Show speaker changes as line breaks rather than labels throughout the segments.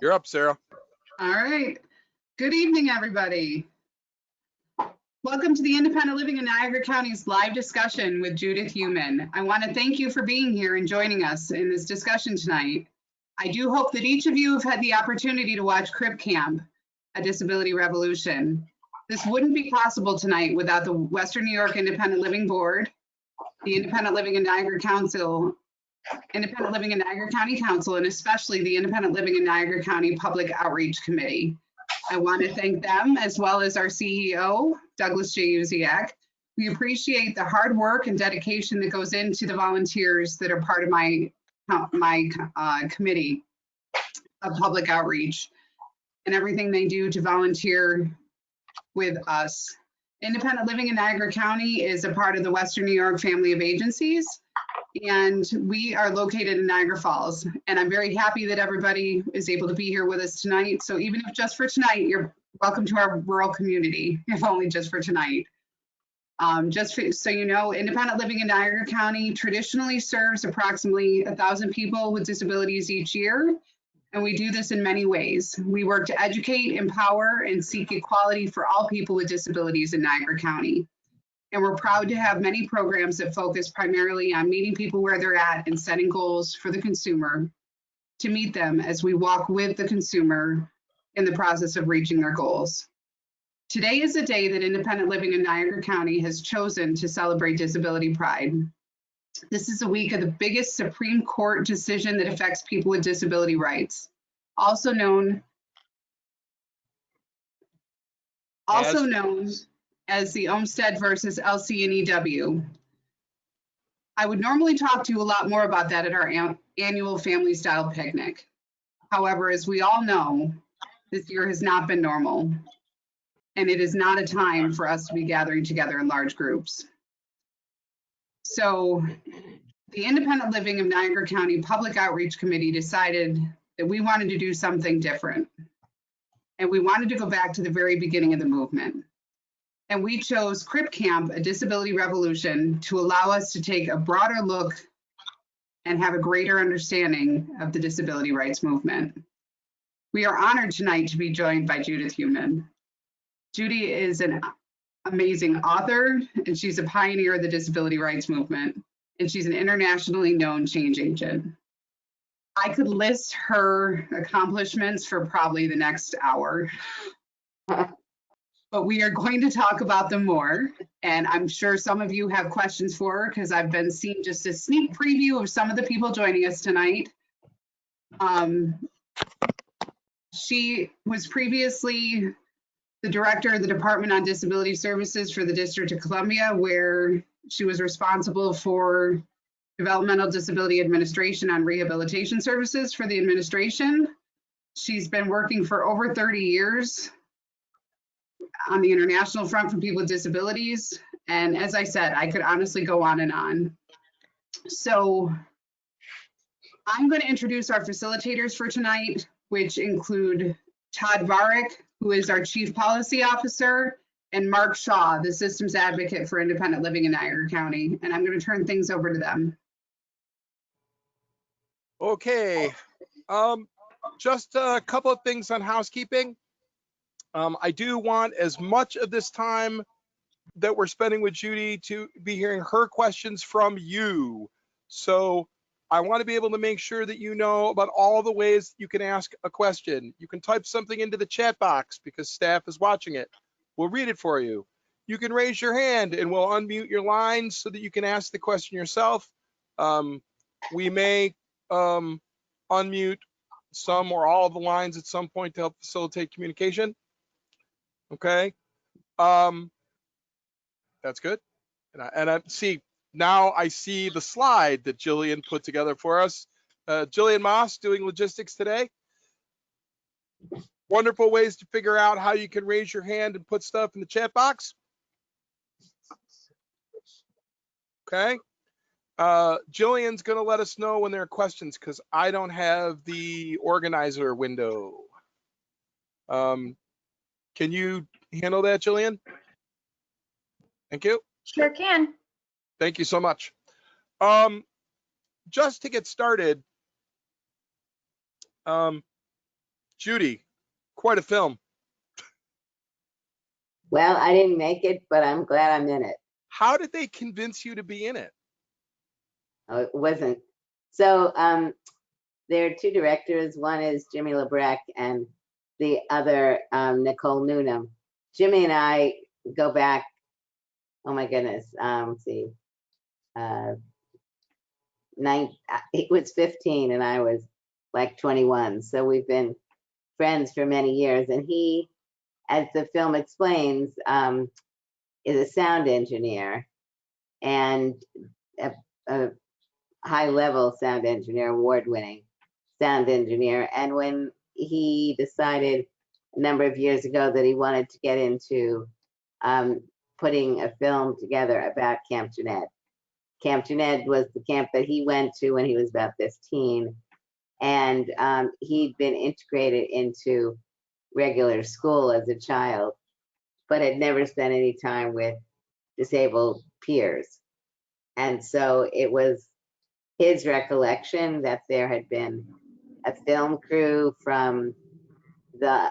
You're up, Sarah.
All right. Good evening, everybody. Welcome to the Independent Living in Niagara County's live discussion with Judith Heumann. I want to thank you for being here and joining us in this discussion tonight. I do hope that each of you have had the opportunity to watch Crip Camp, A Disability Revolution. This wouldn't be possible tonight without the Western New York Independent Living Board, the Independent Living in Niagara Council, Independent Living in Niagara County Council, and especially the Independent Living in Niagara County Public Outreach Committee. I want to thank them as well as our CEO, Douglas J. Uziak. We appreciate the hard work and dedication that goes into the volunteers that are part of my committee of public outreach and everything they do to volunteer with us. Independent Living in Niagara County is a part of the Western New York family of agencies, and we are located in Niagara Falls. And I'm very happy that everybody is able to be here with us tonight. So even if just for tonight, you're welcome to our rural community, if only just for tonight. So you know, Independent Living in Niagara County traditionally serves approximately 1,000 people with disabilities each year. And we do this in many ways. We work to educate, empower, and seek equality for all people with disabilities in Niagara County. And we're proud to have many programs that focus primarily on meeting people where they're at and setting goals for the consumer to meet them as we walk with the consumer in the process of reaching their goals. Today is a day that Independent Living in Niagara County has chosen to celebrate Disability Pride. This is a week of the biggest Supreme Court decision that affects people with disability rights, also known as the Olmsted versus LC&EW. I would normally talk to you a lot more about that at our annual family style picnic. However, as we all know, this year has not been normal, and it is not a time for us to be gathering together in large groups. So the Independent Living of Niagara County Public Outreach Committee decided that we wanted to do something different. And we wanted to go back to the very beginning of the movement. And we chose Crip Camp, A Disability Revolution, to allow us to take a broader look and have a greater understanding of the disability rights movement. We are honored tonight to be joined by Judith Heumann. Judy is an amazing author, and she's a pioneer of the disability rights movement, and she's an internationally known change agent. I could list her accomplishments for probably the next hour. But we are going to talk about them more. And I'm sure some of you have questions for her because I've been seeing just a sneak preview of some of the people joining us tonight. She was previously the director of the Department on Disability Services for the District of Columbia, where she was responsible for developmental disability administration on rehabilitation services for the administration. She's been working for over 30 years on the international front for people with disabilities. And as I said, I could honestly go on and on. So I'm going to introduce our facilitators for tonight, which include Todd Varick, who is our Chief Policy Officer, and Mark Shaw, the Systems Advocate for Independent Living in Niagara County. And I'm going to turn things over to them.
Okay, just a couple of things on housekeeping. I do want as much of this time that we're spending with Judy to be hearing her questions from you. So I want to be able to make sure that you know about all the ways you can ask a question. You can type something into the chat box because staff is watching it. We'll read it for you. You can raise your hand and we'll unmute your line so that you can ask the question yourself. We may unmute some or all of the lines at some point to help facilitate communication. Okay, that's good. And I see, now I see the slide that Jillian put together for us. Jillian Moss doing logistics today. Wonderful ways to figure out how you can raise your hand and put stuff in the chat box. Okay. Jillian's going to let us know when there are questions because I don't have the organizer window. Can you handle that, Jillian? Thank you.
Sure can.
Thank you so much. Just to get started, Judy, quite a film.
Well, I didn't make it, but I'm glad I'm in it.
How did they convince you to be in it?
Oh, it wasn't. So there are two directors. One is Jimmy LeBrecq and the other Nicole Newnham. Jimmy and I go back, oh my goodness, let's see, he was 15 and I was like 21. So we've been friends for many years. And he, as the film explains, is a sound engineer and a high-level sound engineer, award-winning sound engineer. And when he decided a number of years ago that he wanted to get into putting a film together about Camp Jened. Camp Jened was the camp that he went to when he was about 15. And he'd been integrated into regular school as a child, but had never spent any time with disabled peers. And so it was his recollection that there had been a film crew from the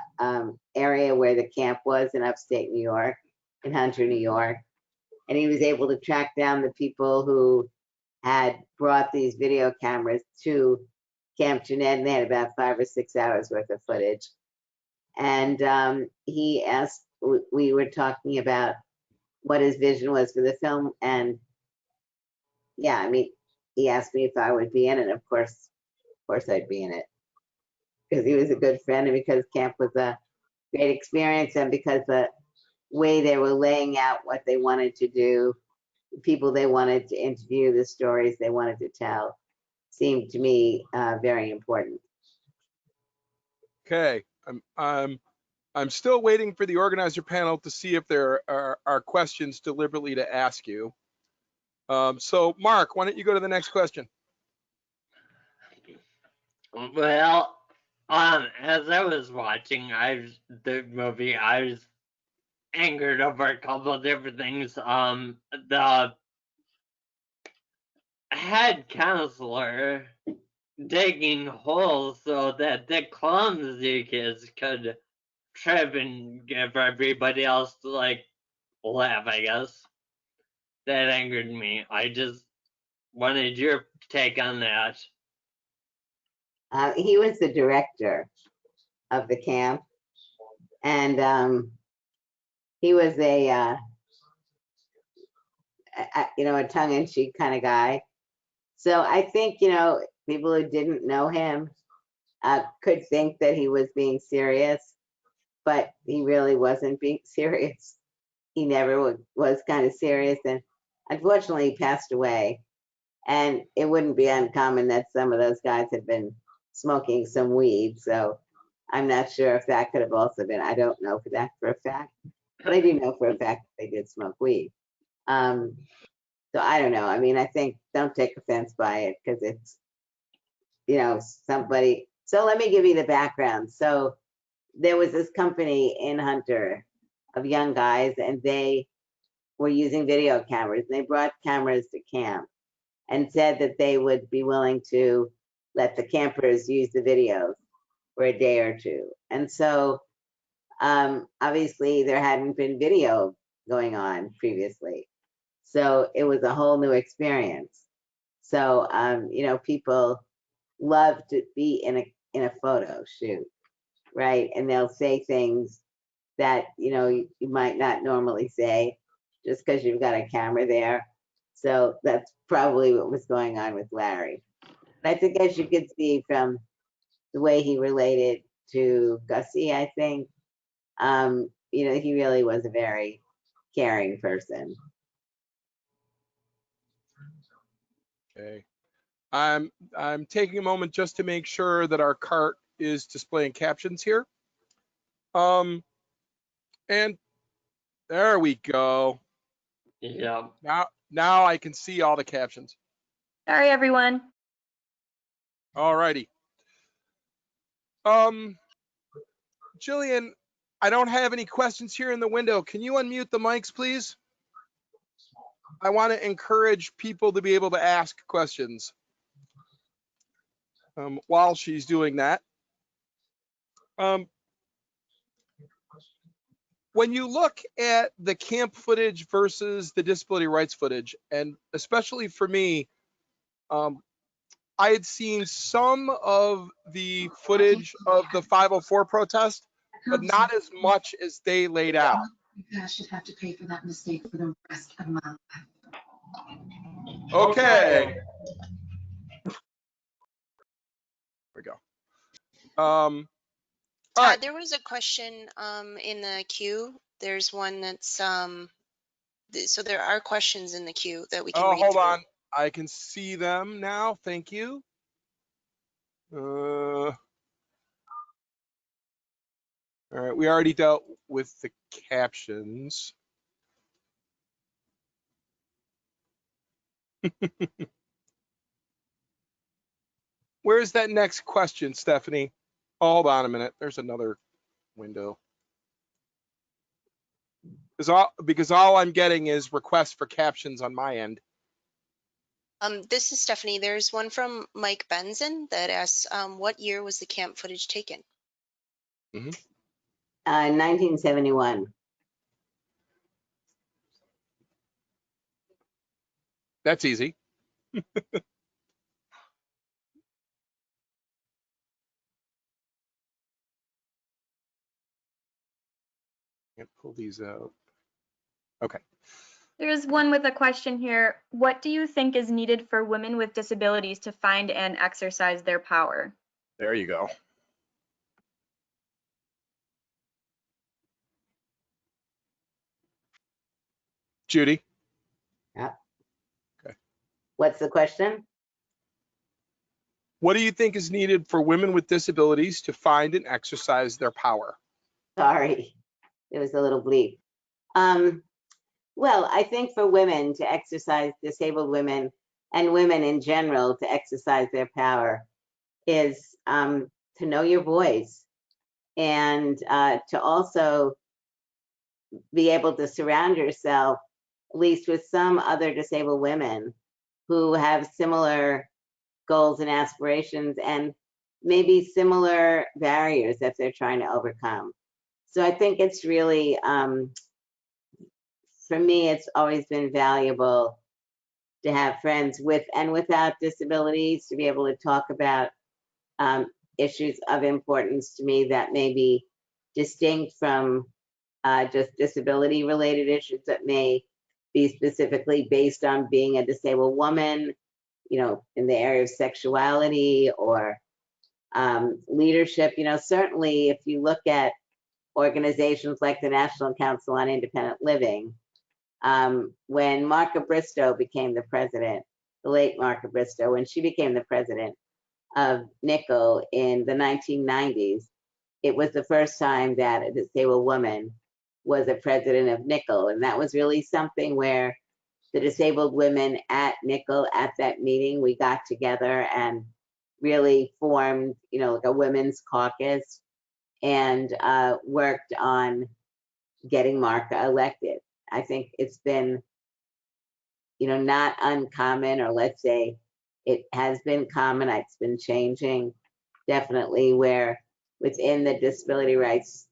area where the camp was in upstate New York, in Hunter, New York. And he was able to track down the people who had brought these video cameras to Camp Jened, and they had about 5 or 6 hours worth of footage. And he asked, we were talking about what his vision was for the film. And yeah, I mean, he asked me if I would be in it. Of course I'd be in it. Because he was a good friend and because camp was a great experience and because the way they were laying out what they wanted to do, the people they wanted to interview, the stories they wanted to tell, seemed to me very important.
Okay, I'm still waiting for the organizer panel to see if there are questions deliberately to ask you. So Mark, why don't you go to the next question?
Well, as I was watching the movie, I was angered over a couple of different things. The head counselor digging holes so that the clumsy kids could trip and give everybody else to like laugh, I guess. That angered me. I just wanted your take on that.
He was the director of the camp, and he was a tongue-in-cheek kind of guy. So I think, people who didn't know him could think that he was being serious, but he really wasn't being serious. He never was kind of serious, and unfortunately he passed away. And it wouldn't be uncommon that some of those guys had been smoking some weed. So I'm not sure if that could have also been, I don't know for a fact, but I do know for a fact that they did smoke weed. So I don't know. I mean, I think don't take offense by it because it's, somebody. So let me give you the background. So there was this company in Hunter of young guys, and they were using video cameras. And they brought cameras to camp and said that they would be willing to let the campers use the videos for a day or two. And so obviously there hadn't been video going on previously. So it was a whole new experience. So, people love to be in a photo shoot, right? And they'll say things that, you might not normally say just because you've got a camera there. So that's probably what was going on with Larry. I think as you could see from the way he related to Gussie, I think, he really was a very caring person.
Okay. I'm taking a moment just to make sure that our cart is displaying captions here. And there we go.
Yeah.
Now I can see all the captions.
Sorry, everyone.
All righty. Jillian, I don't have any questions here in the window. Can you unmute the mics, please? I want to encourage people to be able to ask questions while she's doing that. When you look at the camp footage versus the disability rights footage, and especially for me, I had seen some of the footage of the 504 protest, but not as much as they laid out.
I should have to pay for that mistake for the rest of my life.
Okay. There we go. All right.
There was a question in the queue. There's one that's so there are questions in the queue that we can read
Hold
through.
on. I can see them now. Thank you. All right. We already dealt with the captions. Where's that next question, Stephanie? Oh, hold on a minute. There's another window. Because all I'm getting is requests for captions on my end.
This is Stephanie. There's one from Mike Benson that asks, what year was the camp footage taken?
1971.
That's easy. Can't pull these out. Okay.
There's one with a question here. What do you think is needed for women with disabilities to find and exercise their power?
There you go. Judy?
Yeah.
Okay.
What's the question?
What do you think is needed for women with disabilities to find and exercise their power?
Sorry, it was a little bleep. Well, I think for women to exercise, disabled women and women in general to exercise their power is to know your voice and to also be able to surround yourself at least with some other disabled women who have similar goals and aspirations and maybe similar barriers that they're trying to overcome. So I think it's really, for me, it's always been valuable to have friends with and without disabilities to be able to talk about issues of importance to me that may be distinct from just disability related issues that may be specifically based on being a disabled woman, you know, in the area of sexuality or leadership. You know, certainly if you look at organizations like the National Council on Independent Living, when Marka Bristow became the president, the late Marka Bristow, when she became the president of NICL in the 1990s, it was the first time that a disabled woman was a president of NICL. And that was really something where the disabled women at NICL, at that meeting, we got together and really formed, you know, like a women's caucus and worked on getting Marka elected. I think it's been, you know, not uncommon, or let's say it has been common, it's been changing, definitely, where within the disability rights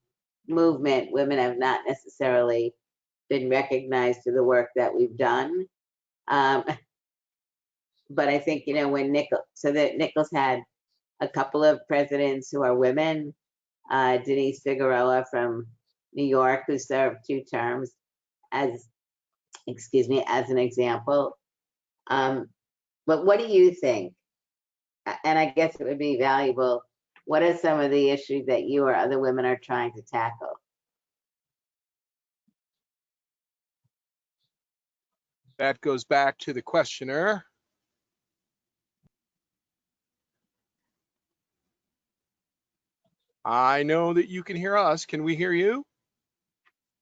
movement, women have not necessarily been recognized for the work that we've done. But I think, you know, when NICL's had a couple of presidents who are women, Denise Figueroa from New York, who served 2 terms as an example. But what do you think? And I guess it would be valuable. What are some of the issues that you or other women are trying to tackle?
That goes back to the questioner. I know that you can hear us. Can we hear you?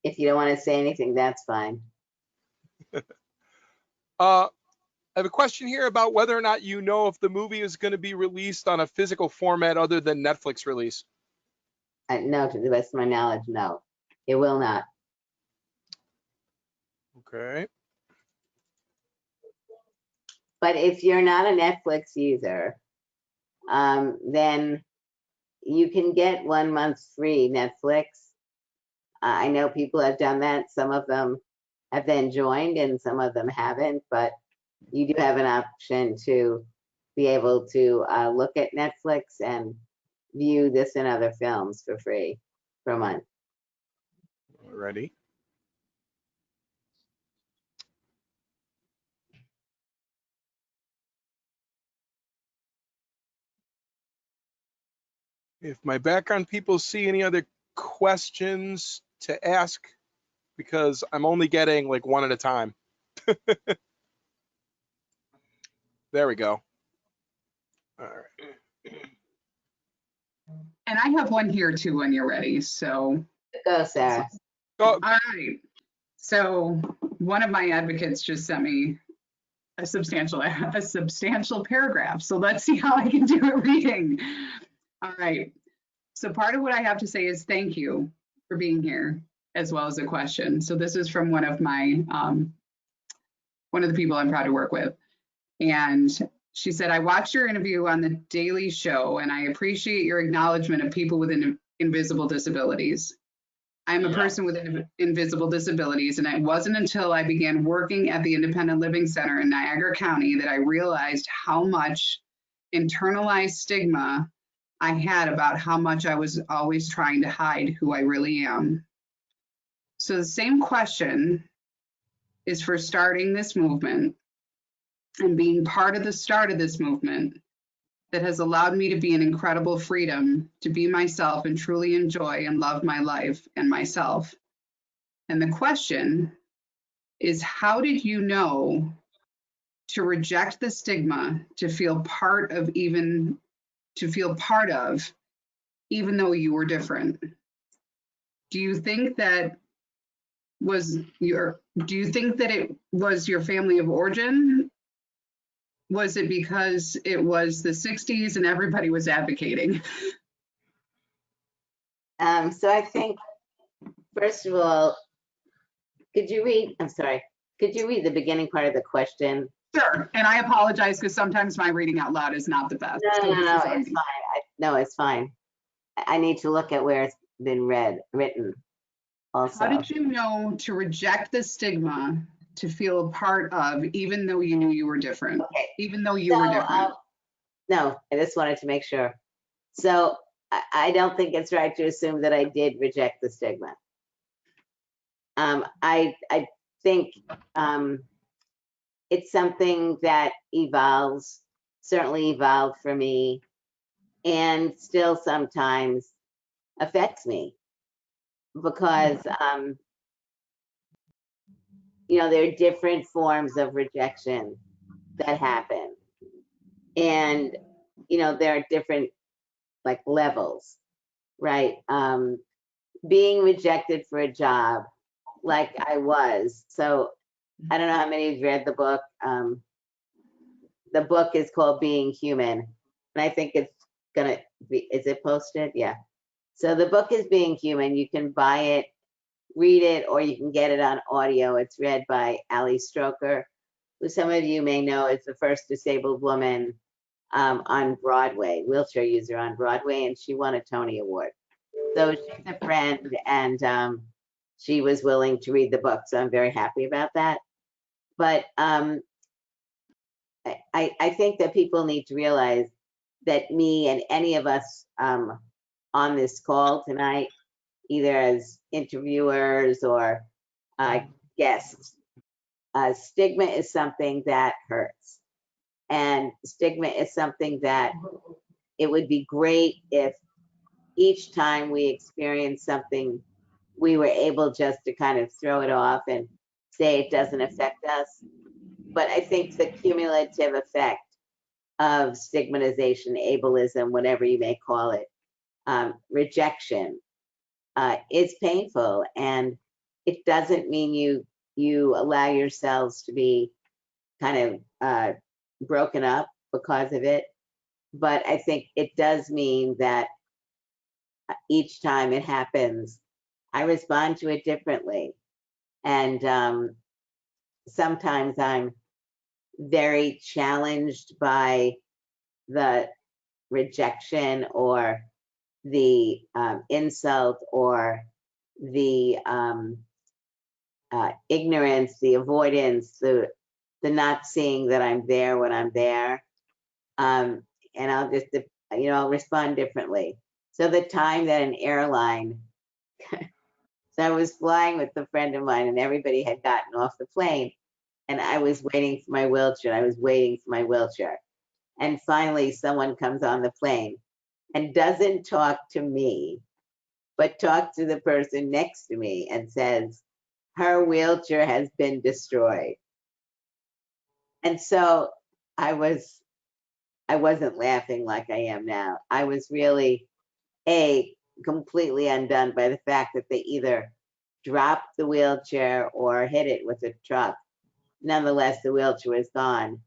If you don't want to say anything, that's fine.
I have a question here about whether or not you know if the movie is going to be released on a physical format other than Netflix release.
No, to the best of my knowledge, no. It will not.
Okay. But
if you're not a Netflix user, then you can get 1 month free Netflix. I know people have done that. Some of them have then joined and some of them haven't, but you do have an option to be able to look at Netflix and view this and other films for free for a month.
Ready? If my background people see any other questions to ask, because I'm only getting like one at a time. There we go. All right.
And I have one here too when you're ready. So,
Go, Sarah.
Oh,
all right. So one of my advocates just sent me a substantial paragraph. So let's see how I can do it reading. All right. So part of what I have to say is thank you for being here, as well as a question. So this is from one of my, one of the people I'm proud to work with. And she said, I watched your interview on the Daily Show and I appreciate your acknowledgement of people with invisible disabilities. I'm a person with invisible disabilities, and it wasn't until I began working at the Independent Living Center in Niagara County that I realized how much internalized stigma I had about how much I was always trying to hide who I really am. So the same question is for starting this movement and being part of the start of this movement that has allowed me to be an incredible freedom to be myself and truly enjoy and love my life and myself. And the question is, how did you know to reject the stigma, to feel part of, even though you were different? Do you think that it was your family of origin? Was it because it was the 60s and everybody was advocating?
So I think, first of all, could you read the beginning part of the question?
Sure, and I apologize because sometimes my reading out loud is not the best.
No, it's fine. No, it's fine. I need to look at where it's been written also.
How did you know to reject the stigma, to feel a part of, even though you knew you were different?
Okay.
Even though you were different?
No, I just wanted to make sure. So I don't think it's right to assume that I did reject the stigma. I think it's something that evolves, certainly evolved for me, and still sometimes affects me because, you know, there are different forms of rejection that happen. And, you know, there are different like levels, right? Being rejected for a job like I was. So I don't know how many of you read the book. The book is called Being Human. And I think it's gonna be, is it posted? Yeah. So the book is Being Human. You can buy it, read it, or you can get it on audio. It's read by Ali Stroker, who some of you may know is the first disabled woman on Broadway, wheelchair user on Broadway, and she won a Tony Award. So she's a friend, and she was willing to read the book, so I'm very happy about that. But I think that people need to realize that me and any of us on this call tonight, either as interviewers or guests, stigma is something that hurts. And stigma is something that it would be great if each time we experience something, we were able just to kind of throw it off and say it doesn't affect us. But I think the cumulative effect of stigmatization, ableism, whatever you may call it, rejection, is painful. And it doesn't mean you allow yourselves to be kind of broken up because of it. But I think it does mean that each time it happens, I respond to it differently. And sometimes I'm very challenged by the rejection or the insult or the ignorance, the avoidance, the not seeing that I'm there when I'm there. And I'll just, I'll respond differently. So the time that an airline, so I was flying with a friend of mine and everybody had gotten off the plane and I was waiting for my wheelchair. And finally someone comes on the plane and doesn't talk to me, but talks to the person next to me and says, her wheelchair has been destroyed. And so I wasn't laughing like I am now. I was really, completely undone by the fact that they either dropped the wheelchair or hit it with a truck. Nonetheless, the wheelchair was gone.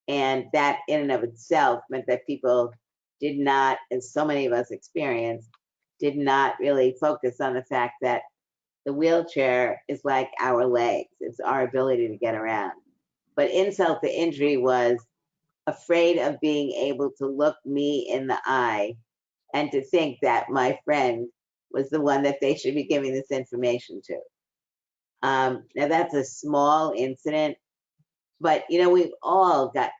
And that in and of itself meant that people did not, as so many of us experienced, did not really focus on the fact that the wheelchair is like our legs. It's our ability to get around. But insult to injury was afraid of being able to look me in the eye and to think that my friend was the one that they should be giving this information to. Now that's a small incident, but we've all got,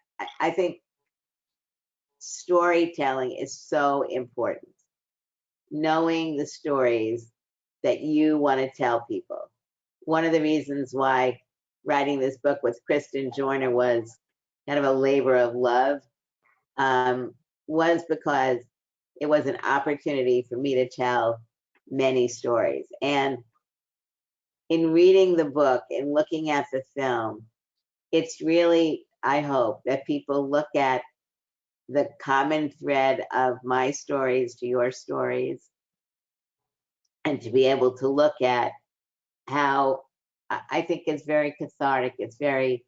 I think storytelling is so important. Knowing the stories that you want to tell people. One of the reasons why writing this book with Kristen Joyner was kind of a labor of love was because it was an opportunity for me to tell many stories. And in reading the book and looking at the film, it's really, I hope, that people look at the common thread of my stories to your stories and to be able to look at how I think it's very cathartic, it's very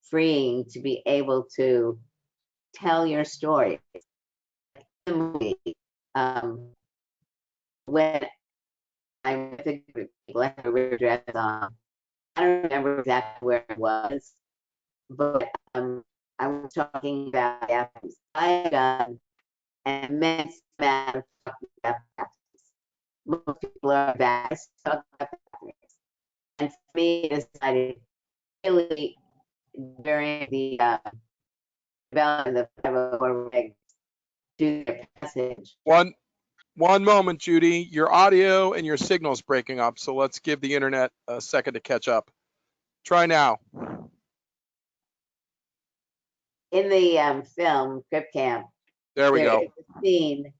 freeing to be able to tell your story. The movie, when I'm with a group of people, I have a red dress on. I don't remember exactly where it was, but I was talking about bathrooms. I have done an immense amount of talking about bathrooms. Most people are embarrassed to talk about bathrooms. And for me, I decided really during the development of the 504 regs do their passage.
One moment, Judy. Your audio and your signal's breaking up, so let's give the internet a second to catch up. Try now.
In the film Crip Camp,
There we go.
is a scene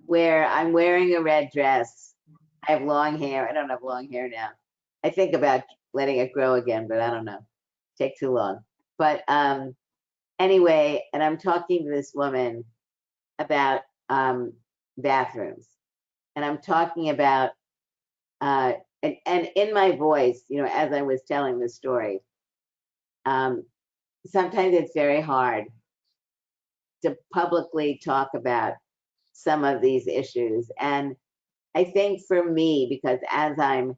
where I'm wearing a red dress. I have long hair. I don't have long hair now. I think about letting it grow again, but I don't know. Take too long. But anyway, and I'm talking to this woman about bathrooms. And I'm talking about, and in my voice, as I was telling the story, sometimes it's very hard to publicly talk about some of these issues. And I think for me, because as I'm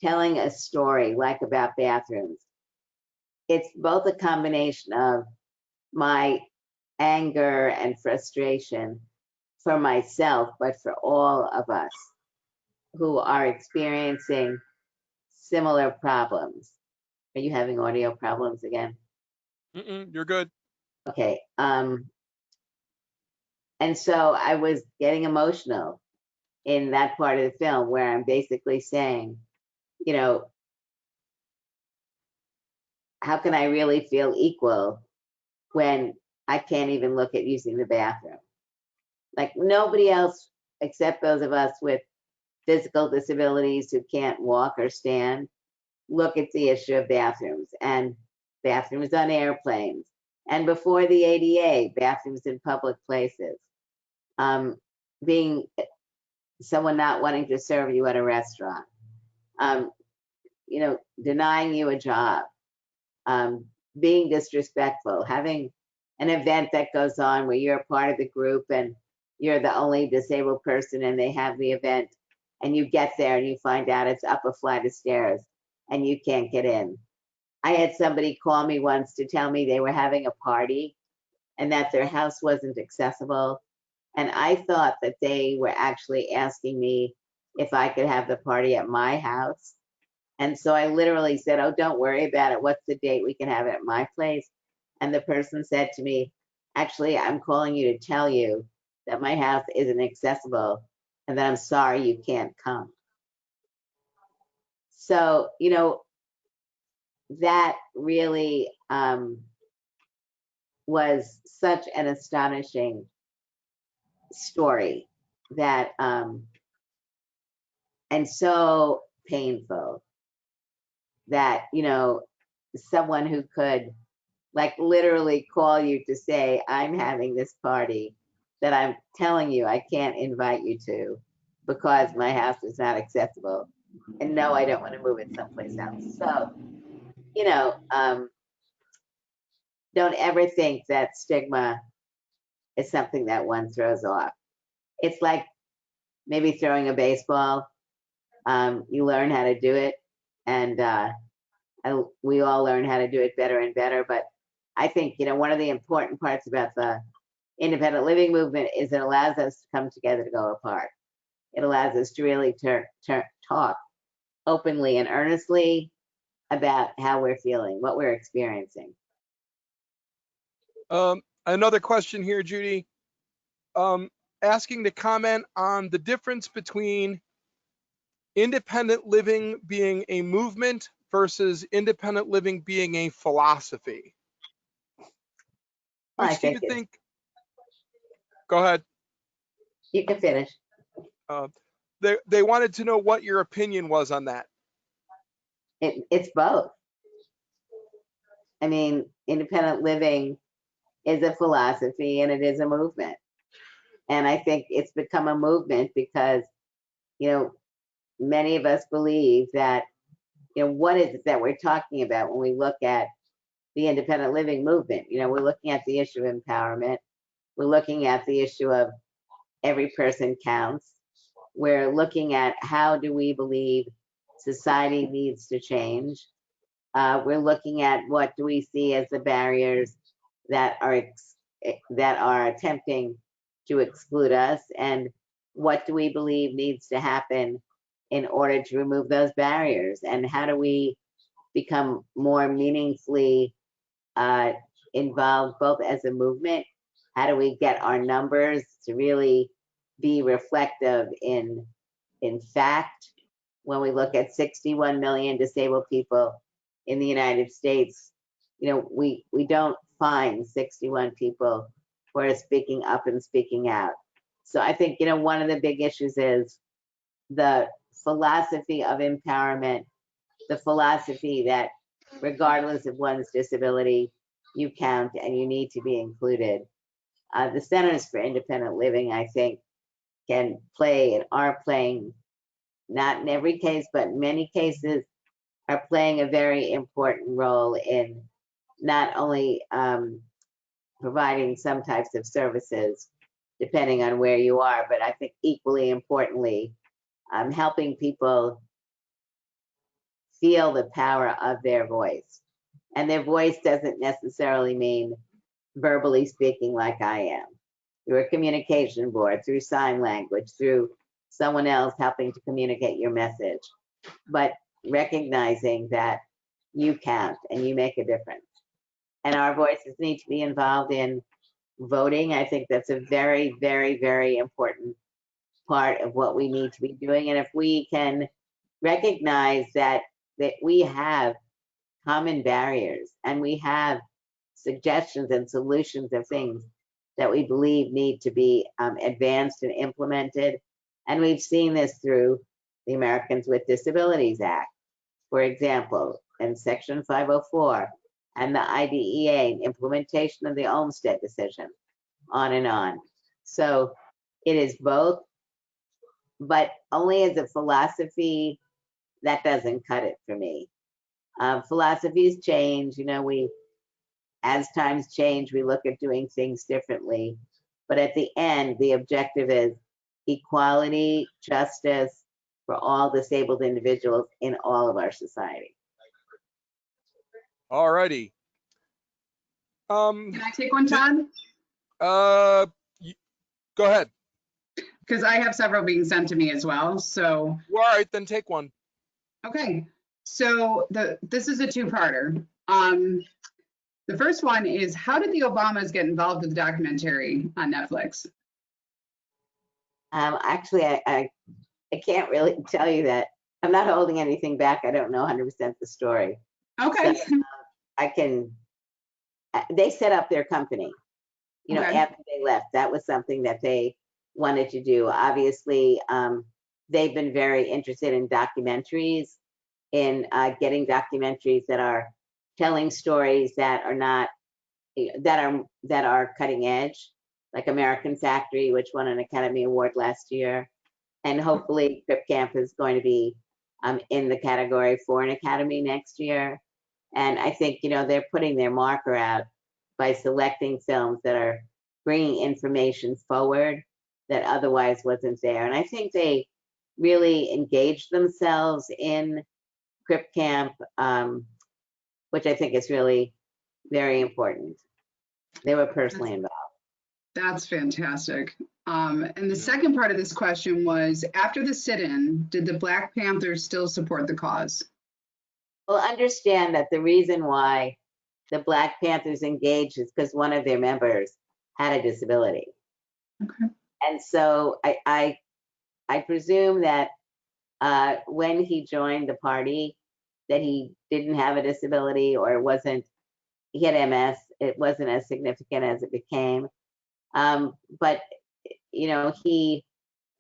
telling a story like about bathrooms, it's both a combination of my anger and frustration for myself, but for all of us who are experiencing similar problems. Are you having audio problems again?
You're good.
Okay. And so I was getting emotional in that part of the film where I'm basically saying, how can I really feel equal when I can't even look at using the bathroom? Like nobody else except those of us with physical disabilities who can't walk or stand look at the issue of bathrooms and bathrooms on airplanes and before the ADA, bathrooms in public places. Being someone not wanting to serve you at a restaurant, denying you a job, being disrespectful, having an event that goes on where you're a part of the group and you're the only disabled person and they have the event and you get there and you find out it's up a flight of stairs and you can't get in. I had somebody call me once to tell me they were having a party and that their house wasn't accessible And I thought that they were actually asking me if I could have the party at my house. And so I literally said, oh, don't worry about it. What's the date? We can have it at my place. And the person said to me, actually, I'm calling you to tell you that my house isn't accessible and that I'm sorry you can't come. So, you know, that really was such an astonishing story that, and so painful that, you know, someone who could like literally call you to say, I'm having this party that I'm telling you I can't invite you to because my house is not accessible. And no, I don't want to move it someplace else. So, you know, don't ever think that stigma is something that one throws off. It's like maybe throwing a baseball. You learn how to do it, and we all learn how to do it better and better. But I think, you know, one of the important parts about the independent living movement is it allows us to come together to go apart. It allows us to really talk openly and earnestly about how we're feeling, what we're experiencing.
Another question here, Judy. Asking to comment on the difference between independent living being a movement versus independent living being a philosophy.
Well,
Which
I
do you
think
think? Go ahead.
you can finish.
They wanted to know what your opinion was on that.
It's both. I mean, independent living is a philosophy and it is a movement. And I think it's become a movement because, you know, many of us believe that, you know, what is it that we're talking about when we look at the independent living movement? You know, we're looking at the issue of empowerment. We're looking at the issue of every person counts. We're looking at how do we believe society needs to change. We're looking at what do we see as the barriers that are attempting to exclude us, and what do we believe needs to happen in order to remove those barriers, and how do we become more meaningfully involved both as a movement? How do we get our numbers to really be reflective in fact? When we look at 61 million disabled people in the United States, you know, we don't find 61 people who are speaking up and speaking out. So I think, you know, one of the big issues is the philosophy of empowerment, the philosophy that regardless of one's disability, you count and you need to be included. The Centers for Independent Living, I think, can play and are playing, not in every case, but in many cases, are playing a very important role in not only providing some types of services, depending on where you are, but I think equally importantly, helping people feel the power of their voice. And their voice doesn't necessarily mean verbally speaking like I am, through a communication board, through sign language, through someone else helping to communicate your message, but recognizing that you count and you make a difference. And our voices need to be involved in voting. I think that's a very, very, very important part of what we need to be doing. And if we can recognize that we have common barriers and we have suggestions and solutions of things that we believe need to be advanced and implemented. And we've seen this through the Americans with Disabilities Act, for example, and Section 504, and the IDEA, implementation of the Olmstead decision, on and on. So it is both, but only as a philosophy, that doesn't cut it for me. Philosophies change, you know, as times change, we look at doing things differently. But at the end, the objective is equality, justice for all disabled individuals in all of our society.
All righty.
Can I take one, Todd?
Go ahead.
Because I have several being sent to me as well. So,
Well, all right, then take one.
okay. So this is a two-parter. The first one is, how did the Obamas get involved with the documentary on Netflix?
Actually, I can't really tell you that. I'm not holding anything back. I don't know 100% the story.
Okay.
So I can, they set up their company, you know,
Okay.
after they left. That was something that they wanted to do. Obviously, they've been very interested in documentaries, in getting documentaries that are telling stories that are not, that are cutting edge, like American Factory, which won an Academy Award last year. And hopefully Crip Camp is going to be in the category for an Academy next year. And I think, you know, they're putting their marker out by selecting films that are bringing information forward that otherwise wasn't there. And I think they really engaged themselves in Crip Camp, which I think is really very important. They were personally involved.
That's fantastic. And the second part of this question was, after the sit-in, did the Black Panthers still support the cause?
Well, understand that the reason why the Black Panthers engaged is because one of their members had a disability.
Okay.
And so I presume that when he joined the party, that he didn't have a disability, or he had MS. It wasn't as significant as it became. But, you know, he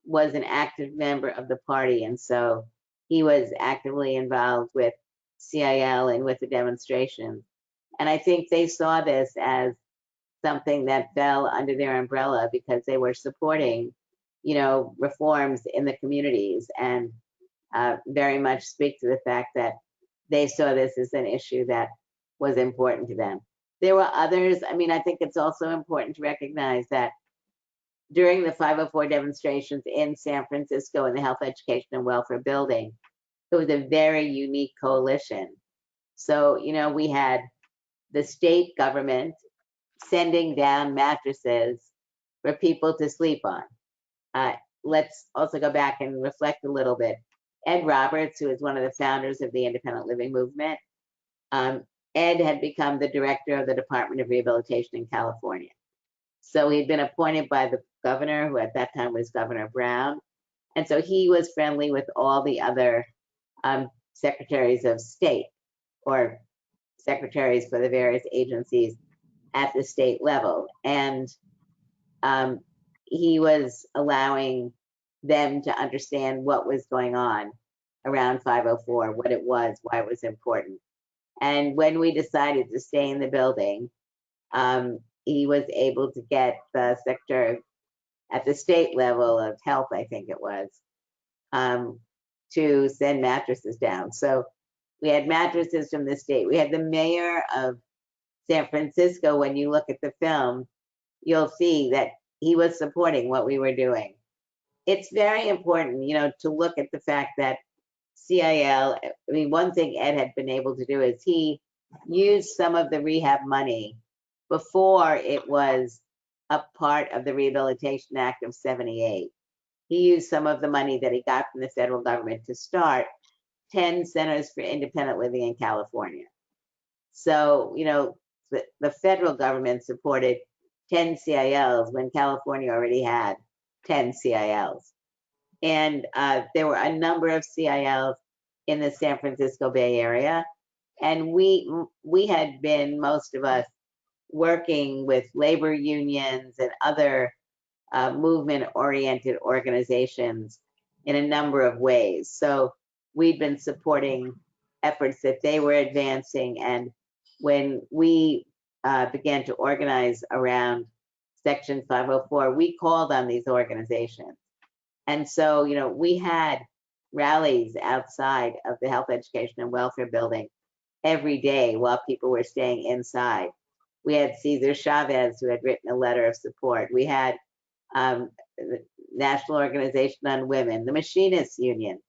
was an active member of the party. And so he was actively involved with CIL and with the demonstrations. And I think they saw this as something that fell under their umbrella because they were supporting, you know, reforms in the communities, and very much speak to the fact that they saw this as an issue that was important to them. There were others. I mean, I think it's also important to recognize that during the 504 demonstrations in San Francisco in the Health, Education, and Welfare building, it was a very unique coalition. So, you know, we had the state government sending down mattresses for people to sleep on. Let's also go back and reflect a little bit. Ed Roberts, who is one of the founders of the independent living movement, Ed had become the director of the Department of Rehabilitation in California. So he'd been appointed by the governor, who at that time was Governor Brown. And so he was friendly with all the other secretaries of state, or secretaries for the various agencies at the state level. And he was allowing them to understand what was going on around 504, what it was, why it was important. And when we decided to stay in the building, he was able to get the secretary at the state level of health, I think it was, to send mattresses down. So we had mattresses from the state. We had the mayor of San Francisco. When you look at the film, you'll see that he was supporting what we were doing. It's very important, you know, to look at the fact that CIL, I mean, one thing Ed had been able to do is he used some of the rehab money before it was a part of the Rehabilitation Act of 78. He used some of the money that he got from the federal government to start 10 centers for independent living in California. So, you know, the federal government supported 10 CILs when California already had 10 CILs. And there were a number of CILs in the San Francisco Bay Area. And we had been, most of us, working with labor unions and other movement-oriented organizations in a number of ways. So we'd been supporting efforts that they were advancing. And when we began to organize around Section 504, we called on these organizations. And so, you know, we had rallies outside of the Health, Education, and Welfare building every day while people were staying inside. We had Cesar Chavez, who had written a letter of support. We had the National Organization on Women, the Machinists Union.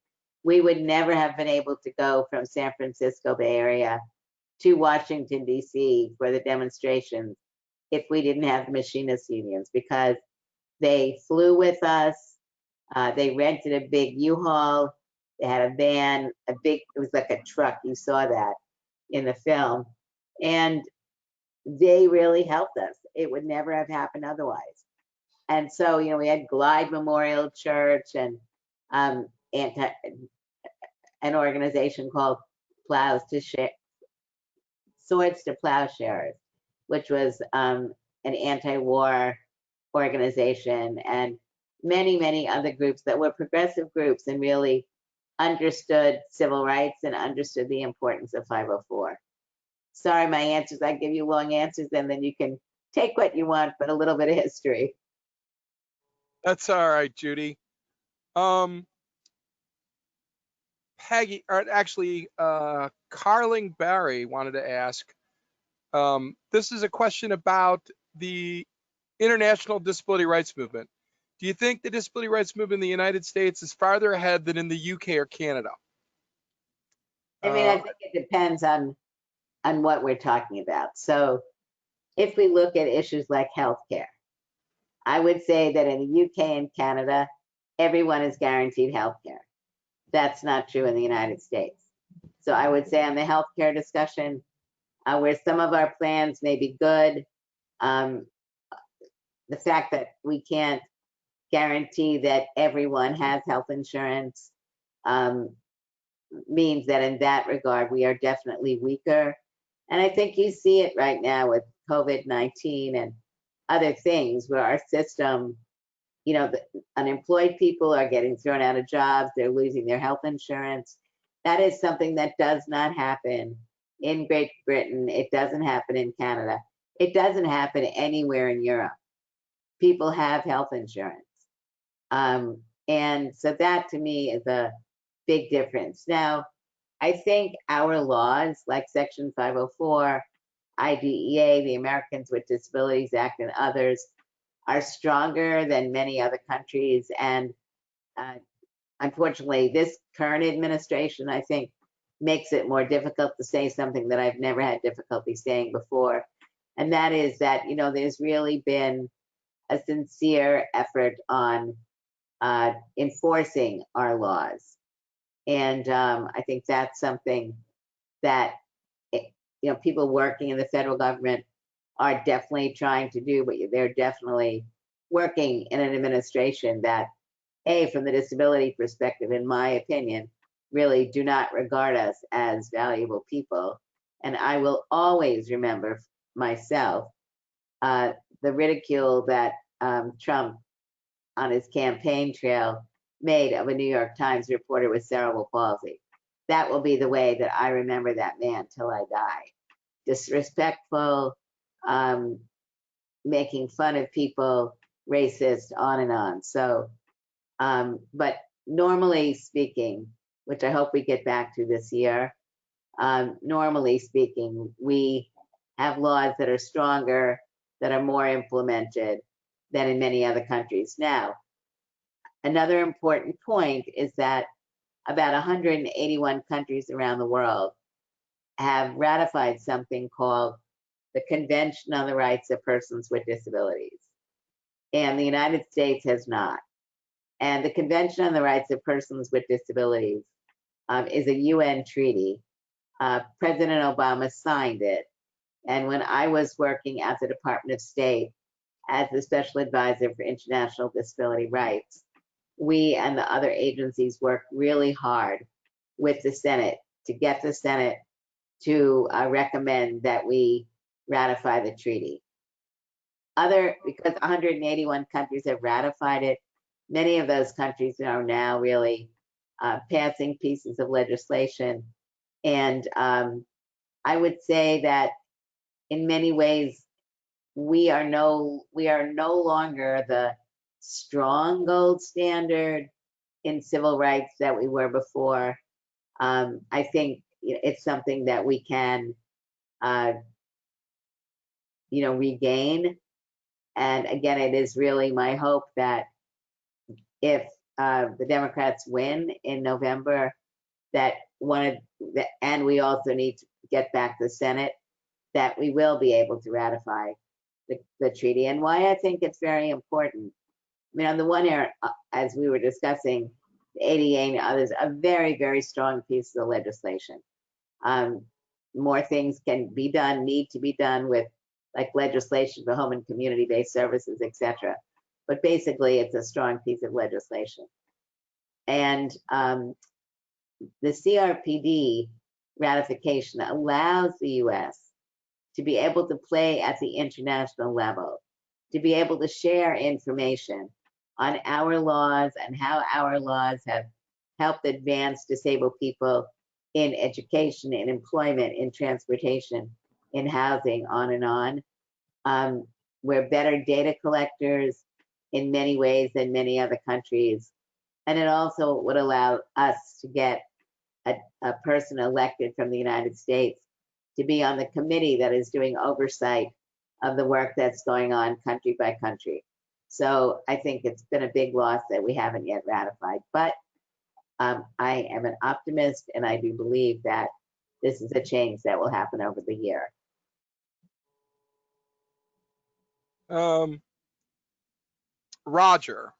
We would never have been able to go from San Francisco Bay Area to Washington, D.C. for the demonstrations if we didn't have the Machinists Unions, because They flew with us. They rented a big U-Haul. They had a van, it was like a truck. You saw that in the film. And they really helped us. It would never have happened otherwise. And so, we had Glide Memorial Church and an organization called Swords to Plowshares, which was an anti-war organization, and many, many other groups that were progressive groups and really understood civil rights and understood the importance of 504. Sorry, my answers, I give you long answers and then you can take what you want, but a little bit of history.
That's all right, Judy. Peggy, or actually, Carling Barry wanted to ask, this is a question about the international disability rights movement. Do you think the disability rights movement in the United States is farther ahead than in the UK or Canada?
I mean, I think it depends on what we're talking about. So if we look at issues like healthcare, I would say that in the UK and Canada, everyone is guaranteed healthcare. That's not true in the United States. So I would say on the healthcare discussion, where some of our plans may be good, the fact that we can't guarantee that everyone has health insurance means that in that regard, we are definitely weaker. And I think you see it right now with COVID-19 and other things where our system, the unemployed people are getting thrown out of jobs, they're losing their health insurance. That is something that does not happen in Great Britain. It doesn't happen in Canada. It doesn't happen anywhere in Europe. People have health insurance. And so that to me is a big difference. Now, I think our laws like Section 504, IDEA, the Americans with Disabilities Act, and others are stronger than many other countries. And unfortunately, this current administration, I think, makes it more difficult to say something that I've never had difficulty saying before. And that is that, there's really been a sincere effort on enforcing our laws. And I think that's something that, people working in the federal government are definitely trying to do, but they're definitely working in an administration that, from the disability perspective, in my opinion, really do not regard us as valuable people. And I will always remember myself the ridicule that Trump on his campaign trail made of a New York Times reporter with cerebral palsy. That will be the way that I remember that man till I die. Disrespectful, making fun of people, racist, on and on. So, but normally speaking, which I hope we get back to this year, normally speaking, we have laws that are stronger, that are more implemented than in many other countries. Now, another important point is that about 181 countries around the world have ratified something called the Convention on the Rights of Persons with Disabilities. And the United States has not. And the Convention on the Rights of Persons with Disabilities is a UN treaty. President Obama signed it. And when I was working at the Department of State as the Special Advisor for International Disability Rights, we and the other agencies worked really hard with the Senate to get the Senate to recommend that we ratify the treaty. Because 181 countries have ratified it, many of those countries are now really passing pieces of legislation. And I would say that in many ways, we are no longer the strong gold standard in civil rights that we were before. I think it's something that we can, regain. And again, it is really my hope that if the Democrats win in November, and we also need to get back the Senate, that we will be able to ratify the treaty. And why I think it's very important mean, on the one hand, as we were discussing, the ADA and others are very, very strong pieces of legislation. More things can be done, need to be done with like legislation for home and community-based services, etc. But basically, it's a strong piece of legislation. And the CRPD ratification allows the US to be able to play at the international level, to be able to share information on our laws and how our laws have helped advance disabled people in education, in employment, in transportation, in housing, on and on. We're better data collectors in many ways than many other countries. And it also would allow us to get a person elected from the United States to be on the committee that is doing oversight of the work that's going on country by country. So I think it's been a big loss that we haven't yet ratified. But I am an optimist, and I do believe that this is a change that will happen over the year.
Roger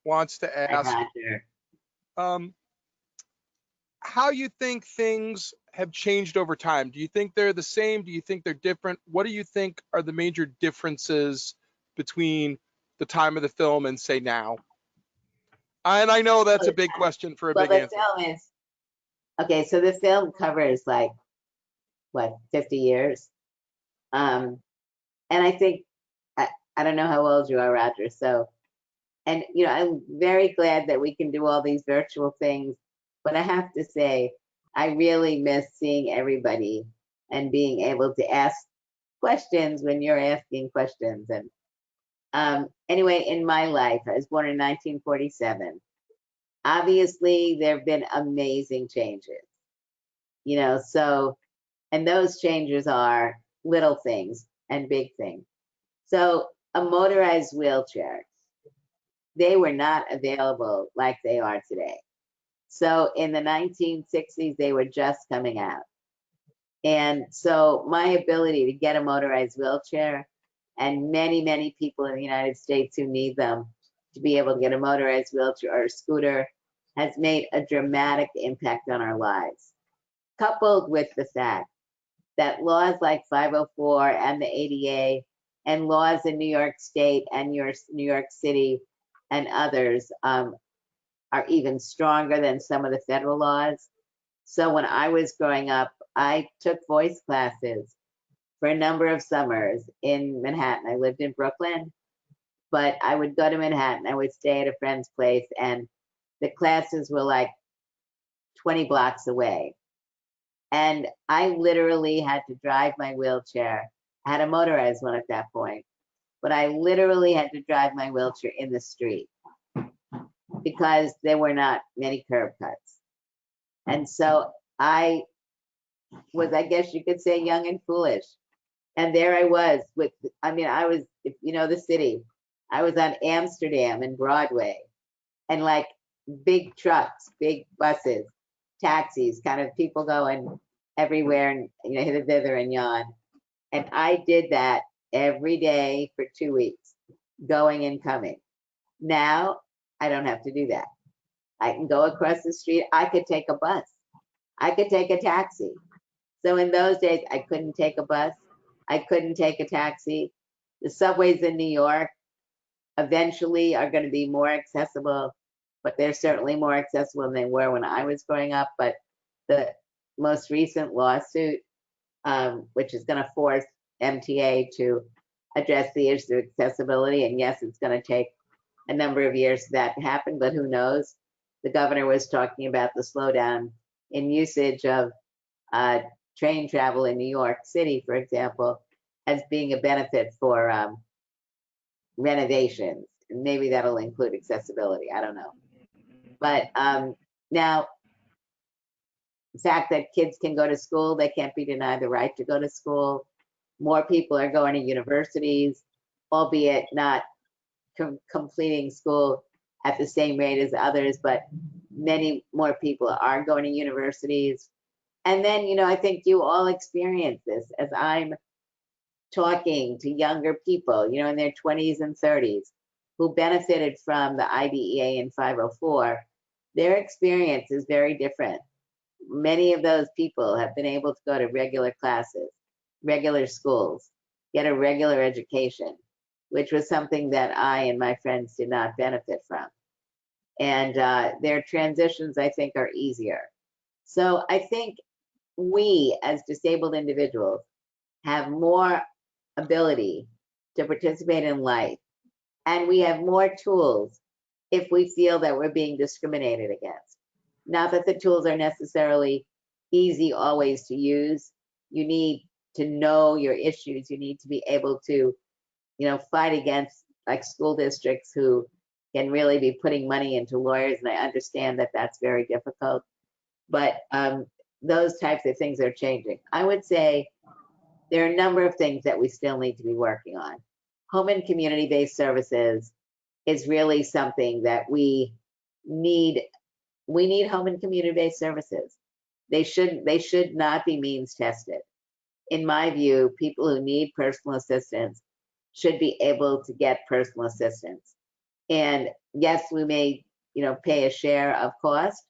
wants to
Hi,
ask
Roger.
how you think things have changed over time. Do you think they're the same? Do you think they're different? What do you think are the major differences between the time of the film and say now? And I know that's a big question for a
Well,
big
the
answer.
film is, okay, so the film covers like, what, 50 years? And I think, I don't know how old you are, Roger, so, and you know, I'm very glad that we can do all these virtual things, but I have to say, I really miss seeing everybody and being able to ask questions when you're asking questions. And anyway, in my life, I was born in 1947. Obviously, there have been amazing changes, you know, so, and those changes are little things and big things. So a motorized wheelchair, they were not available like they are today. So in the 1960s, they were just coming out. And so my ability to get a motorized wheelchair, and many, many people in the United States who need them to be able to get a motorized wheelchair or a scooter, has made a dramatic impact on our lives. Coupled with the fact that laws like 504 and the ADA and laws in New York State and New York City and others are even stronger than some of the federal laws. So when I was growing up, I took voice classes for a number of summers in Manhattan. I lived in Brooklyn, but I would go to Manhattan. I would stay at a friend's place, and the classes were like 20 blocks away. And I literally had to drive my wheelchair. I had a motorized one at that point, but I literally had to drive my wheelchair in the street because there were not many curb cuts. And so I was, I guess you could say, young and foolish. And there I was with, I mean, I was, you know, the city. I was on Amsterdam and Broadway, and like big trucks, big buses, taxis, kind of people going everywhere and, you know, hither, thither, and yon. And I did that every day for 2 weeks, going and coming. Now I don't have to do that. I can go across the street. I could take a bus. I could take a taxi. So in those days, I couldn't take a bus. I couldn't take a taxi. The subways in New York eventually are going to be more accessible, but they're certainly more accessible than they were when I was growing up. But the most recent lawsuit, which is going to force MTA to address the issue of accessibility, and yes, it's going to take a number of years for that to happen, but who knows? The governor was talking about the slowdown in usage of train travel in New York City, for example, as being a benefit for renovations. And maybe that'll include accessibility, I don't know. But now, the fact that kids can go to school, they can't be denied the right to go to school. More people are going to universities, albeit not completing school at the same rate as others, but many more people are going to universities. And then, you know, I think you all experience this as I'm talking to younger people, you know, in their 20s and 30s, who benefited from the IDEA and 504, their experience is very different. Many of those people have been able to go to regular classes, regular schools, get a regular education, which was something that I and my friends did not benefit from. And their transitions, I think, are easier. So I think we, as disabled individuals, have more ability to participate in life, and we have more tools if we feel that we're being discriminated against. Not that the tools are necessarily easy always to use. You need to know your issues. You need to be able to, fight against like school districts who can really be putting money into lawyers, and I understand that that's very difficult. But those types of things are changing. I would say there are a number of things that we still need to be working on. Home and community-based services is really something that we need. We need home and community-based services. They should not be means tested. In my view, people who need personal assistance should be able to get personal assistance. And yes, we may, pay a share of cost,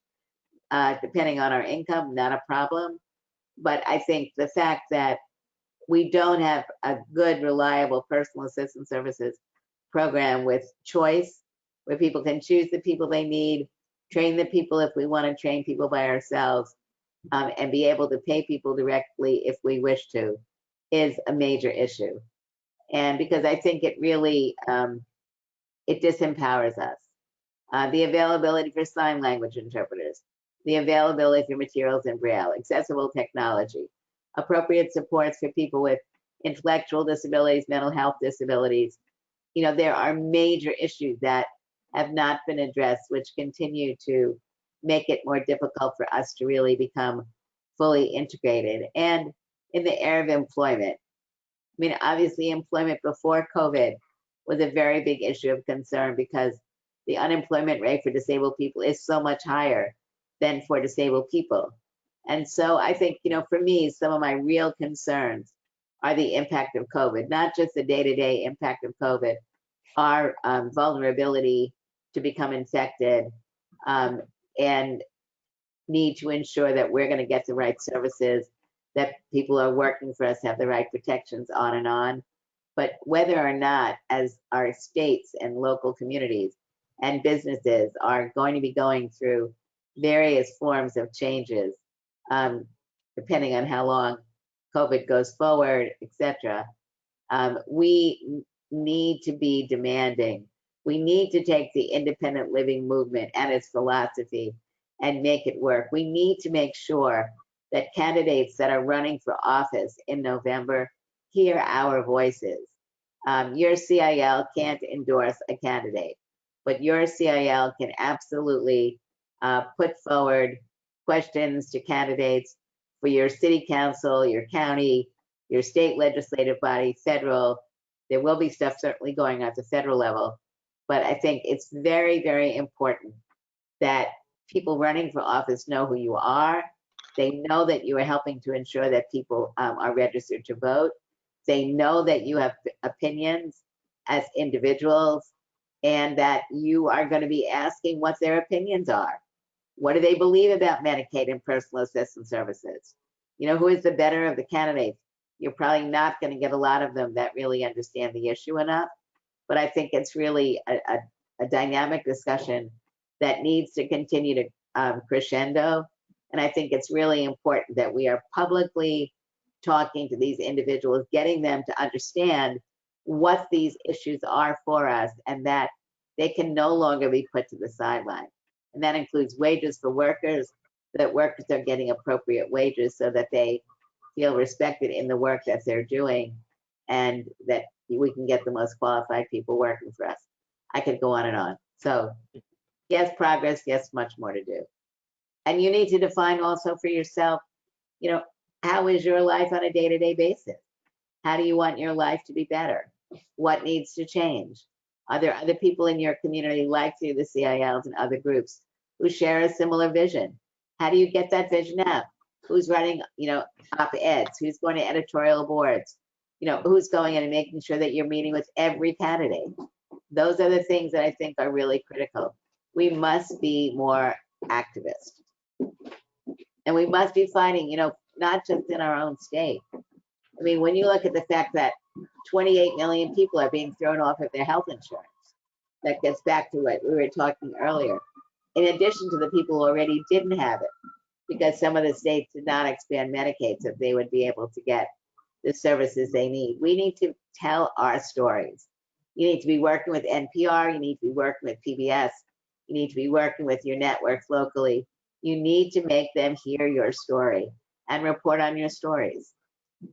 depending on our income, not a problem. But I think the fact that we don't have a good, reliable personal assistance services program with choice, where people can choose the people they need, train the people if we want to train people by ourselves, and be able to pay people directly if we wish to, is a major issue. And because I think it really, it disempowers us. The availability for sign language interpreters, the availability for materials in Braille, accessible technology, appropriate supports for people with intellectual disabilities, mental health disabilities. There are major issues that have not been addressed, which continue to make it more difficult for us to really become fully integrated. And in the area of employment, obviously employment before COVID was a very big issue of concern because the unemployment rate for disabled people is so much higher than for disabled people. And so I think, for me, some of my real concerns are the impact of COVID, not just the day-to-day impact of COVID, our vulnerability to become infected, and need to ensure that we're going to get the right services, that people who are working for us have the right protections, on and on. But whether or not, as our states and local communities and businesses are going to be going through various forms of changes, depending on how long COVID goes forward, etc., we need to be demanding. We need to take the independent living movement and its philosophy and make it work. We need to make sure that candidates that are running for office in November hear our voices. Your CIL can't endorse a candidate, but your CIL can absolutely put forward questions to candidates for your city council, your county, your state legislative body, federal. There will be stuff certainly going at the federal level, but I think it's very, very important that people running for office know who you are. They know that you are helping to ensure that people are registered to vote. They know that you have opinions as individuals and that you are going to be asking what their opinions are. What do they believe about Medicaid and personal assistance services? Who is the better of the candidates? You're probably not going to get a lot of them that really understand the issue enough. But I think it's really a dynamic discussion that needs to continue to crescendo. And I think it's really important that we are publicly talking to these individuals, getting them to understand what these issues are for us, and that they can no longer be put to the sideline. And that includes wages for workers, that workers are getting appropriate wages so that they feel respected in the work that they're doing, and that we can get the most qualified people working for us. I could go on and on. So yes, progress, yes, much more to do. And you need to define also for yourself, how is your life on a day-to-day basis? How do you want your life to be better? What needs to change? Are there other people in your community like you, the CILs and other groups, who share a similar vision? How do you get that vision out? Who's running, op-eds? Who's going to editorial boards? Who's going in and making sure that you're meeting with every candidate? Those are the things that I think are really critical. We must be more activist. And we must be fighting, not just in our own state. I mean, when you look at the fact that 28 million people are being thrown off of their health insurance, that gets back to what we were talking earlier. In addition to the people who already didn't have it, because some of the states did not expand Medicaid so they would be able to get the services they need. We need to tell our stories. You need to be working with NPR, you need to be working with PBS, you need to be working with your networks locally. You need to make them hear your story and report on your stories.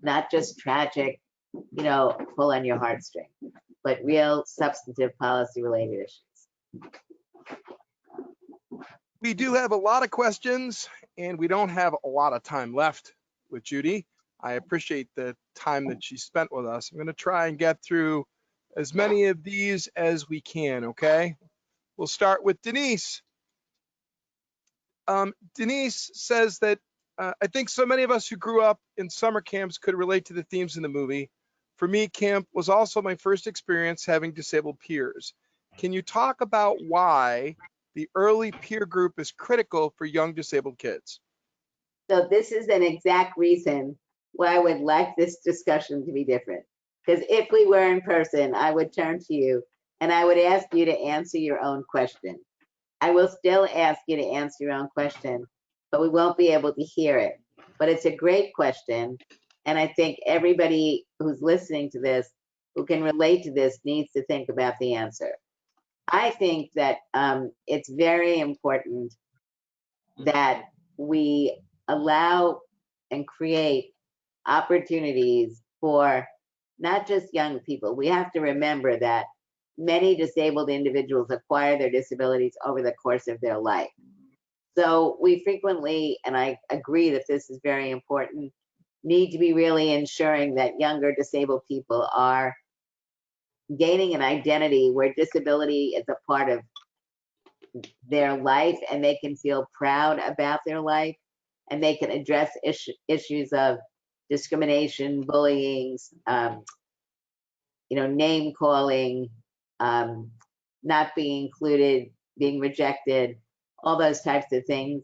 Not just tragic, pull on your heartstring, but real substantive policy related issues.
We do have a lot of questions and we don't have a lot of time left with Judy. I appreciate the time that she spent with us. I'm going to try and get through as many of these as we can, okay? We'll start with Denise. Denise says that I think so many of us who grew up in summer camps could relate to the themes in the movie. For me, camp was also my first experience having disabled peers. Can you talk about why the early peer group is critical for young disabled kids?
So this is an exact reason why I would like this discussion to be different. Because if we were in person, I would turn to you and I would ask you to answer your own question. I will still ask you to answer your own question, but we won't be able to hear it. But it's a great question. And I think everybody who's listening to this, who can relate to this, needs to think about the answer. I think that it's very important that we allow and create opportunities for not just young people. We have to remember that many disabled individuals acquire their disabilities over the course of their life. So we frequently, and I agree that this is very important, need to be really ensuring that younger disabled people are gaining an identity where disability is a part of their life and they can feel proud about their life and they can address issues of discrimination, bullying, name calling, not being included, being rejected, all those types of things.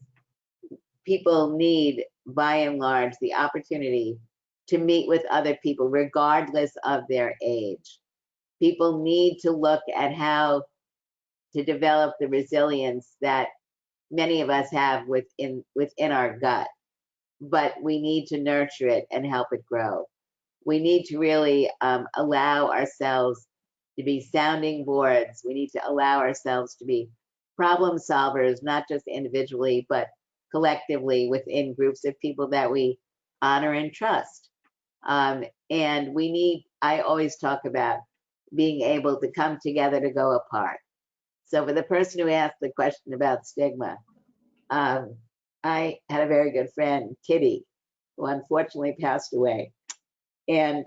People need, by and large, the opportunity to meet with other people regardless of their age. People need to look at how to develop the resilience that many of us have within our gut, but we need to nurture it and help it grow. We need to really allow ourselves to be sounding boards. We need to allow ourselves to be problem solvers, not just individually, but collectively within groups of people that we honor and trust. And I always talk about being able to come together to go apart. So for the person who asked the question about stigma, I had a very good friend, Kitty, who unfortunately passed away. And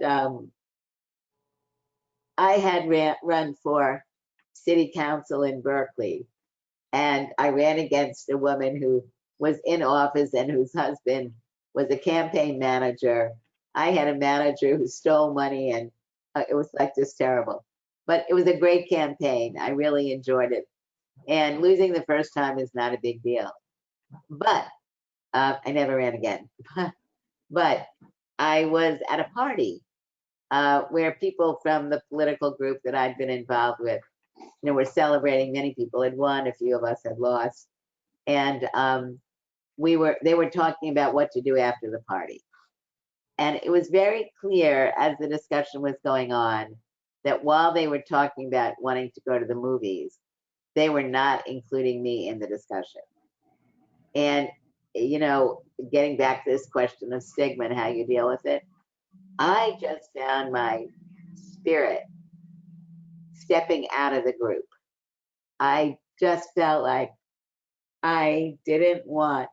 I had run for city council in Berkeley, and I ran against a woman who was in office and whose husband was a campaign manager. I had a manager who stole money, and it was like just terrible. But it was a great campaign. I really enjoyed it. And losing the first time is not a big deal. But I never ran again. But I was at a party where people from the political group that I'd been involved with, were celebrating. Many people had won, a few of us had lost. And they were talking about what to do after the party. And it was very clear as the discussion was going on that while they were talking about wanting to go to the movies, they were not including me in the discussion. And, getting back to this question of stigma and how you deal with it, I just found my spirit stepping out of the group. I just felt like I didn't want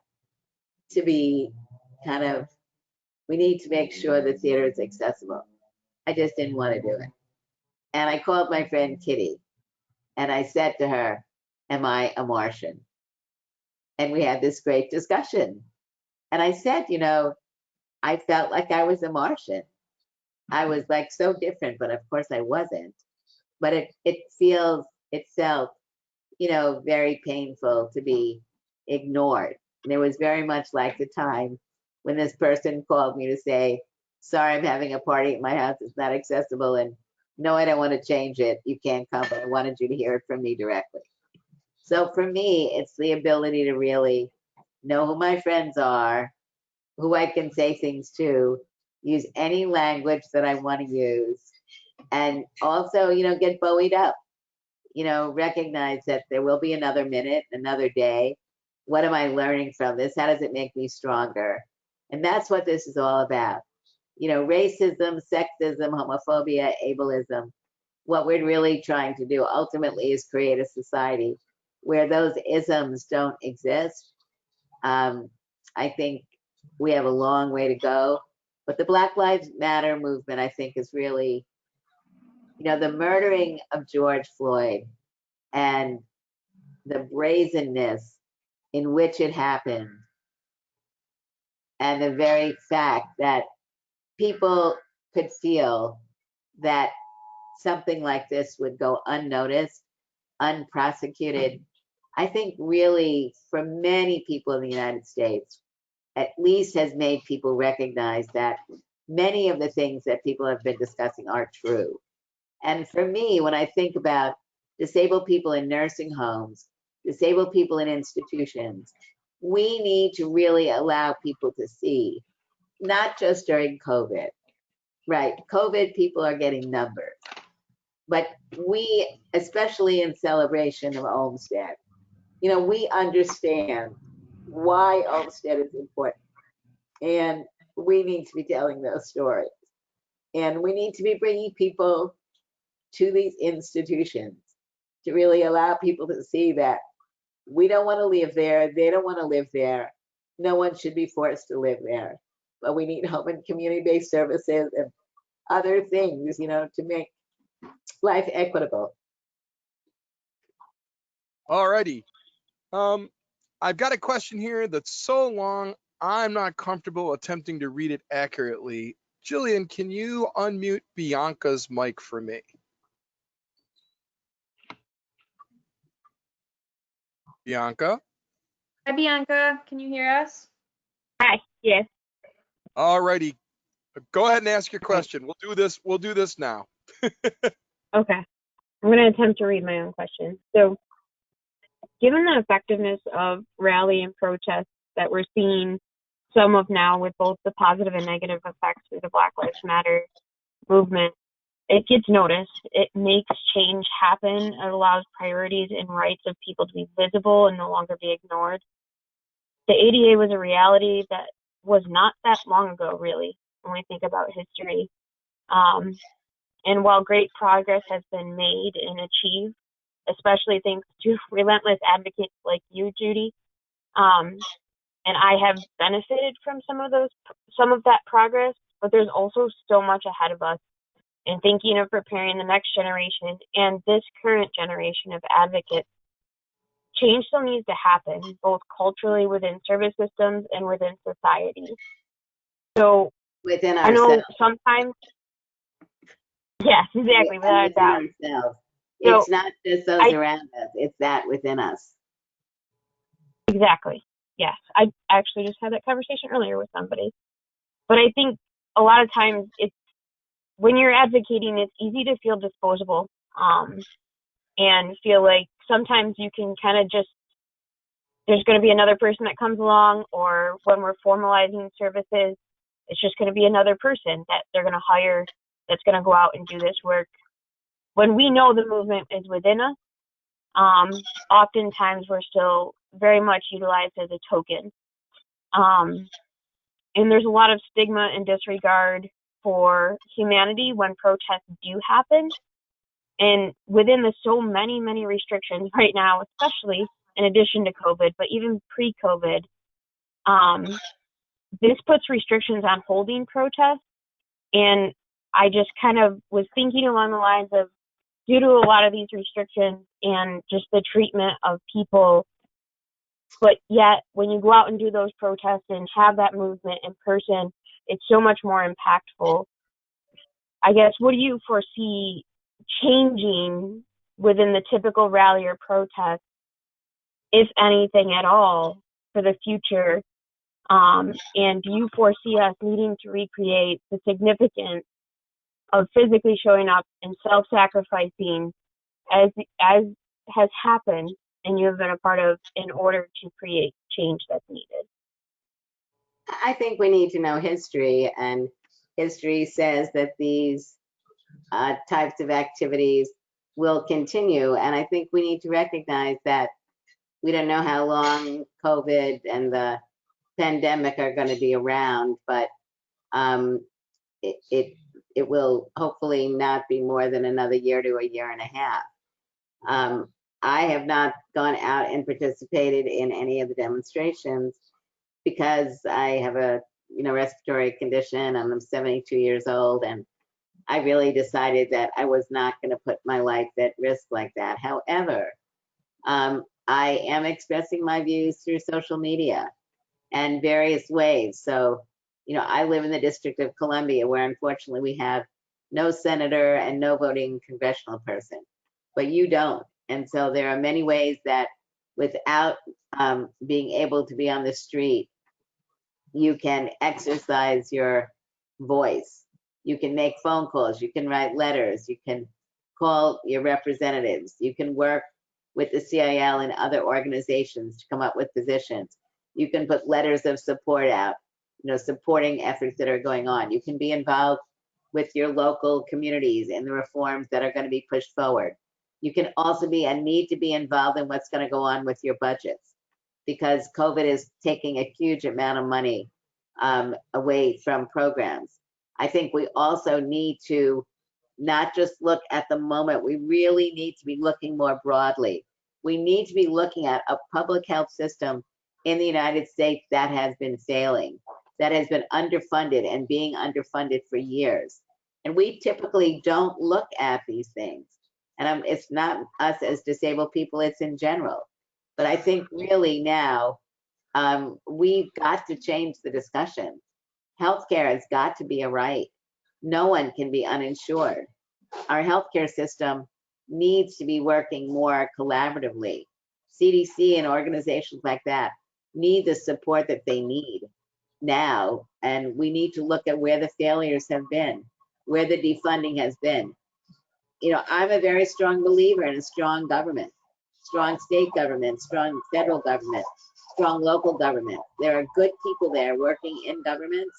to be we need to make sure the theater is accessible. I just didn't want to do it. And I called my friend Kitty and I said to her, "Am I a Martian?" And we had this great discussion. And I said, I felt like I was a Martian. I was like so different, but of course I wasn't. but it feels itself, very painful to be ignored. And it was very much like the time when this person called me to say, sorry, I'm having a party at my house, it's not accessible, and no, I don't want to change it, you can't come, but I wanted you to hear it from me directly. So for me, it's the ability to really know who my friends are, who I can say things to, use any language that I want to use, and also, get buoyed up. Recognize that there will be another minute, another day. What am I learning from this? How does it make me stronger? And that's what this is all about. Racism, sexism, homophobia, ableism. What we're really trying to do ultimately is create a society where those isms don't exist. I think we have a long way to go, but the Black Lives Matter movement, I think, is really, the murdering of George Floyd and the brazenness in which it happened, and the very fact that people could feel that something like this would go unnoticed, unprosecuted, I think really for many people in the United States, at least has made people recognize that many of the things that people have been discussing are true. And for me, when I think about disabled people in nursing homes, disabled people in institutions, we need to really allow people to see, not just during COVID, right? COVID, people are getting numbers. But we, especially in celebration of Olmsted, we understand why Olmsted is important. And we need to be telling those stories. And we need to be bringing people to these institutions to really allow people to see that we don't want to live there, they don't want to live there, no one should be forced to live there. But we need home and community-based services and other things, to make life equitable.
Alrighty. I've got a question here that's so long, I'm not comfortable attempting to read it accurately. Jillian, can you unmute Bianca's mic for me? Bianca?
Hi, Bianca. Can you hear us?
Hi, yes.
Alrighty. Go ahead and ask your question. We'll do this now.
Okay. I'm going to attempt to read my own question. So, given the effectiveness of rally and protests that we're seeing some of now with both the positive and negative effects through the Black Lives Matter movement, it gets noticed. It makes change happen. It allows priorities and rights of people to be visible and no longer be ignored. The ADA was a reality that was not that long ago, really, when we think about history. And while great progress has been made and achieved, especially thanks to relentless advocates like you, Judy, and I have benefited from some of that progress, but there's also so much ahead of us in thinking of preparing the next generation and this current generation of advocates. Change still needs to happen, both culturally within service systems and within society. So
Within
I
ourselves.
know sometimes, yes, exactly, without a doubt.
Ourselves.
So
it's not just those around us, it's that within us.
Exactly. Yes. I actually just had that conversation earlier with somebody. But I think a lot of times it's when you're advocating, it's easy to feel disposable and feel like sometimes you can kind of just, there's going to be another person that comes along, or when we're formalizing services, it's just going to be another person that they're going to hire that's going to go out and do this work. When we know the movement is within us, oftentimes we're still very much utilized as a token. And there's a lot of stigma and disregard for humanity when protests do happen. And within the so many, many restrictions right now, especially in addition to COVID, but even pre-COVID, this puts restrictions on holding protests. And I just kind of was thinking along the lines of, due to a lot of these restrictions and just the treatment of people, but yet when you go out and do those protests and have that movement in person, it's so much more impactful. I guess, what do you foresee changing within the typical rally or protest, if anything at all, for the future? And do you foresee us needing to recreate the significance of physically showing up and self-sacrificing as has happened and you have been a part of in order to create change that's needed?
I think we need to know history, and history says that these types of activities will continue. And I think we need to recognize that we don't know how long COVID and the pandemic are going to be around, but it will hopefully not be more than another year to a year and a half. I have not gone out and participated in any of the demonstrations because I have a respiratory condition and I'm 72 years old, and I really decided that I was not going to put my life at risk like that. However, I am expressing my views through social media and various ways. So, I live in the District of Columbia, where unfortunately we have no senator and no voting congressional person, but you don't. And so there are many ways that without being able to be on the street, you can exercise your voice. You can make phone calls, you can write letters, you can call your representatives, you can work with the CIL and other organizations to come up with positions. You can put letters of support out, supporting efforts that are going on. You can be involved with your local communities in the reforms that are going to be pushed forward. You can also be and need to be involved in what's going to go on with your budgets, because COVID is taking a huge amount of money away from programs. I think we also need to not just look at the moment, we really need to be looking more broadly. We need to be looking at a public health system in the United States that has been failing, that has been underfunded and being underfunded for years. And we typically don't look at these things. And it's not us as disabled people, it's in general. But I think really now, we've got to change the discussion. Healthcare has got to be a right. No one can be uninsured. Our healthcare system needs to be working more collaboratively. CDC and organizations like that need the support that they need now, and we need to look at where the failures have been, where the defunding has been. I'm a very strong believer in a strong government, strong state government, strong federal government, strong local government. There are good people there working in governments,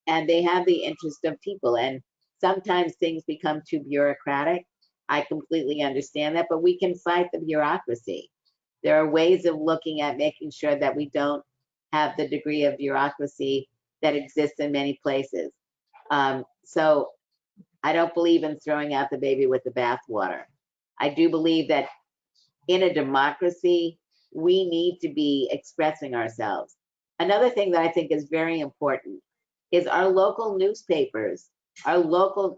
and they have the interest of people. And sometimes things become too bureaucratic. I completely understand that, but we can fight the bureaucracy. There are ways of looking at making sure that we don't have the degree of bureaucracy that exists in many places. So I don't believe in throwing out the baby with the bathwater. I do believe that in a democracy, we need to be expressing ourselves. Another thing that I think is very important is our local newspapers, our local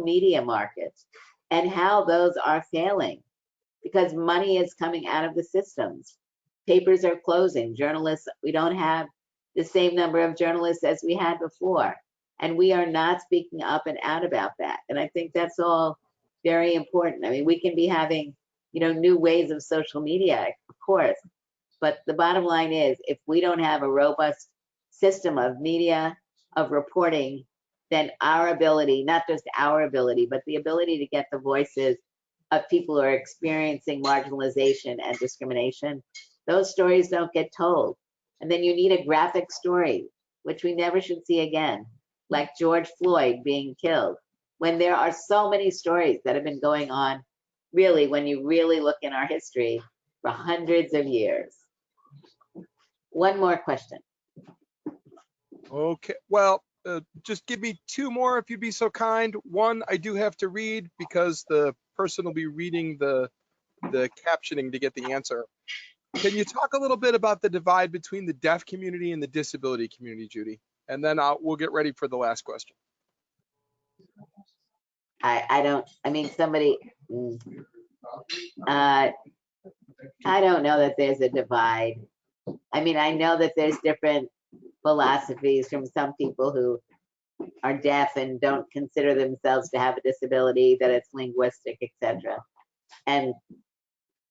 media markets, and how those are failing, because money is coming out of the systems. Papers are closing. Journalists, we don't have the same number of journalists as we had before, and we are not speaking up and out about that. And I think that's all very important. I mean, we can be having, new ways of social media, of course, but the bottom line is, if we don't have a robust system of media, of reporting, then our ability, not just our ability, but the ability to get the voices of people who are experiencing marginalization and discrimination, those stories don't get told. And then you need a graphic story, which we never should see again, like George Floyd being killed, when there are so many stories that have been going on, really, when you really look in our history, for hundreds of years. One more question.
Okay, well, just give me two more if you'd be so kind. One, I do have to read because the person will be reading the captioning to get the answer. Can you talk a little bit about the divide between the deaf community and the disability community, Judy? And then we'll get ready for the last question.
I don't know that there's a divide. I mean, I know that there's different philosophies from some people who are deaf and don't consider themselves to have a disability, that it's linguistic, etc. And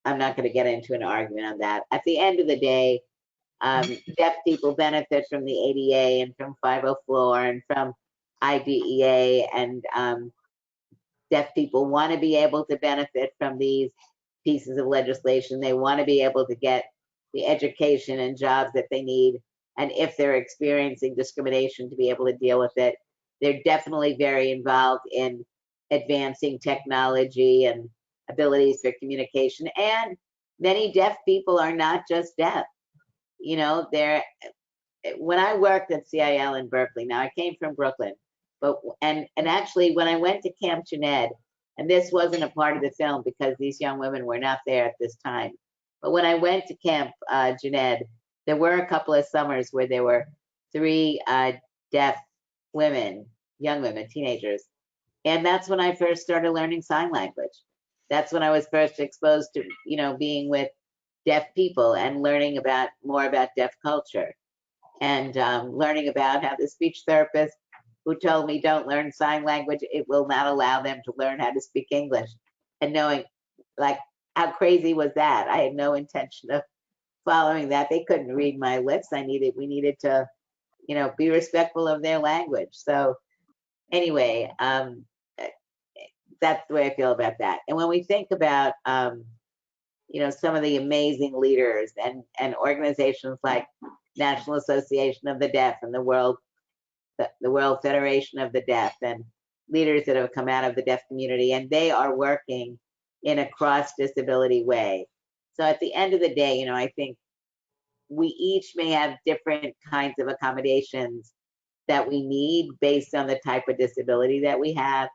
I'm not going to get into an argument on that. At the end of the day, deaf people benefit from the ADA and from 504 and from IDEA, and deaf people want to be able to benefit from these pieces of legislation. They want to be able to get the education and jobs that they need. And if they're experiencing discrimination, to be able to deal with it. They're definitely very involved in advancing technology and abilities for communication. And many deaf people are not just deaf. You know, when I worked at CIL in Berkeley, now I came from Brooklyn, but and actually when I went to Camp Judith, and this wasn't a part of the film because these young women were not there at this time, but when I went to Camp Judith, there were a couple of summers where there were 3 deaf women, young women, teenagers, and that's when I first started learning sign language. That's when I was first exposed to, you know, being with deaf people and learning more about deaf culture, and learning about how the speech therapist who told me don't learn sign language, it will not allow them to learn how to speak English, and knowing, like, how crazy was that? I had no intention of following that. They couldn't read my lips. We needed to, you know, be respectful of their language. So anyway, that's the way I feel about that. And when we think about, you know, some of the amazing leaders and organizations like National Association of the Deaf and the World Federation of the Deaf, and leaders that have come out of the deaf community, and they are working in a cross-disability way. So at the end of the day, you know, I think we each may have different kinds of accommodations that we need based on the type of disability that we have.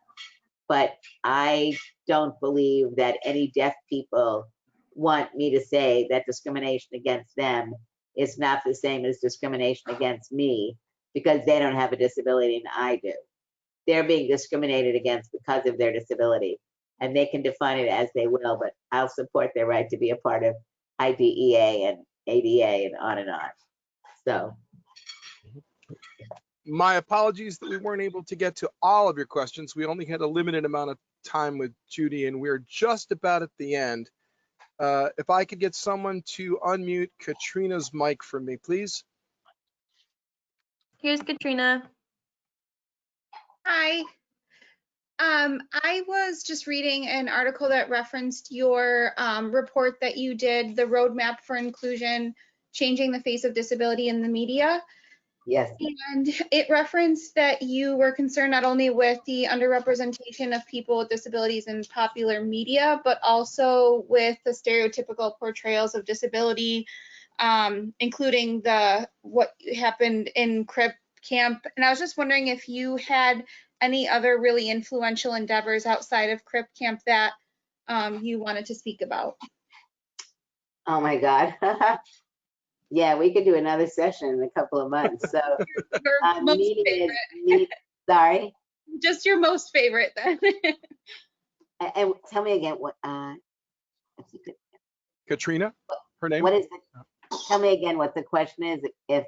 But I don't believe that any deaf people want me to say that discrimination against them is not the same as discrimination against me because they don't have a disability and I do. They're being discriminated against because of their disability, and they can define it as they will, but I'll support their right to be a part of IDEA and ADA and on and on. So.
My apologies that we weren't able to get to all of your questions. We only had a limited amount of time with Judy, and we're just about at the end. If I could get someone to unmute Katrina's mic for me, please.
Here's Katrina.
Hi. I was just reading an article that referenced your report that you did, the Roadmap for Inclusion, Changing the Face of Disability in the Media.
Yes.
And it referenced that you were concerned not only with the underrepresentation of people with disabilities in popular media, but also with the stereotypical portrayals of disability, including what happened in Crip camp. And I was just wondering if you had any other really influential endeavors outside of Crip camp that you wanted to speak about.
Oh my God. Yeah, we could do another session in a couple of months. So
Your most favorite.
Sorry?
Just your most favorite then.
And tell me again what
Katrina, her name?
What is it? Tell me again what the question is. If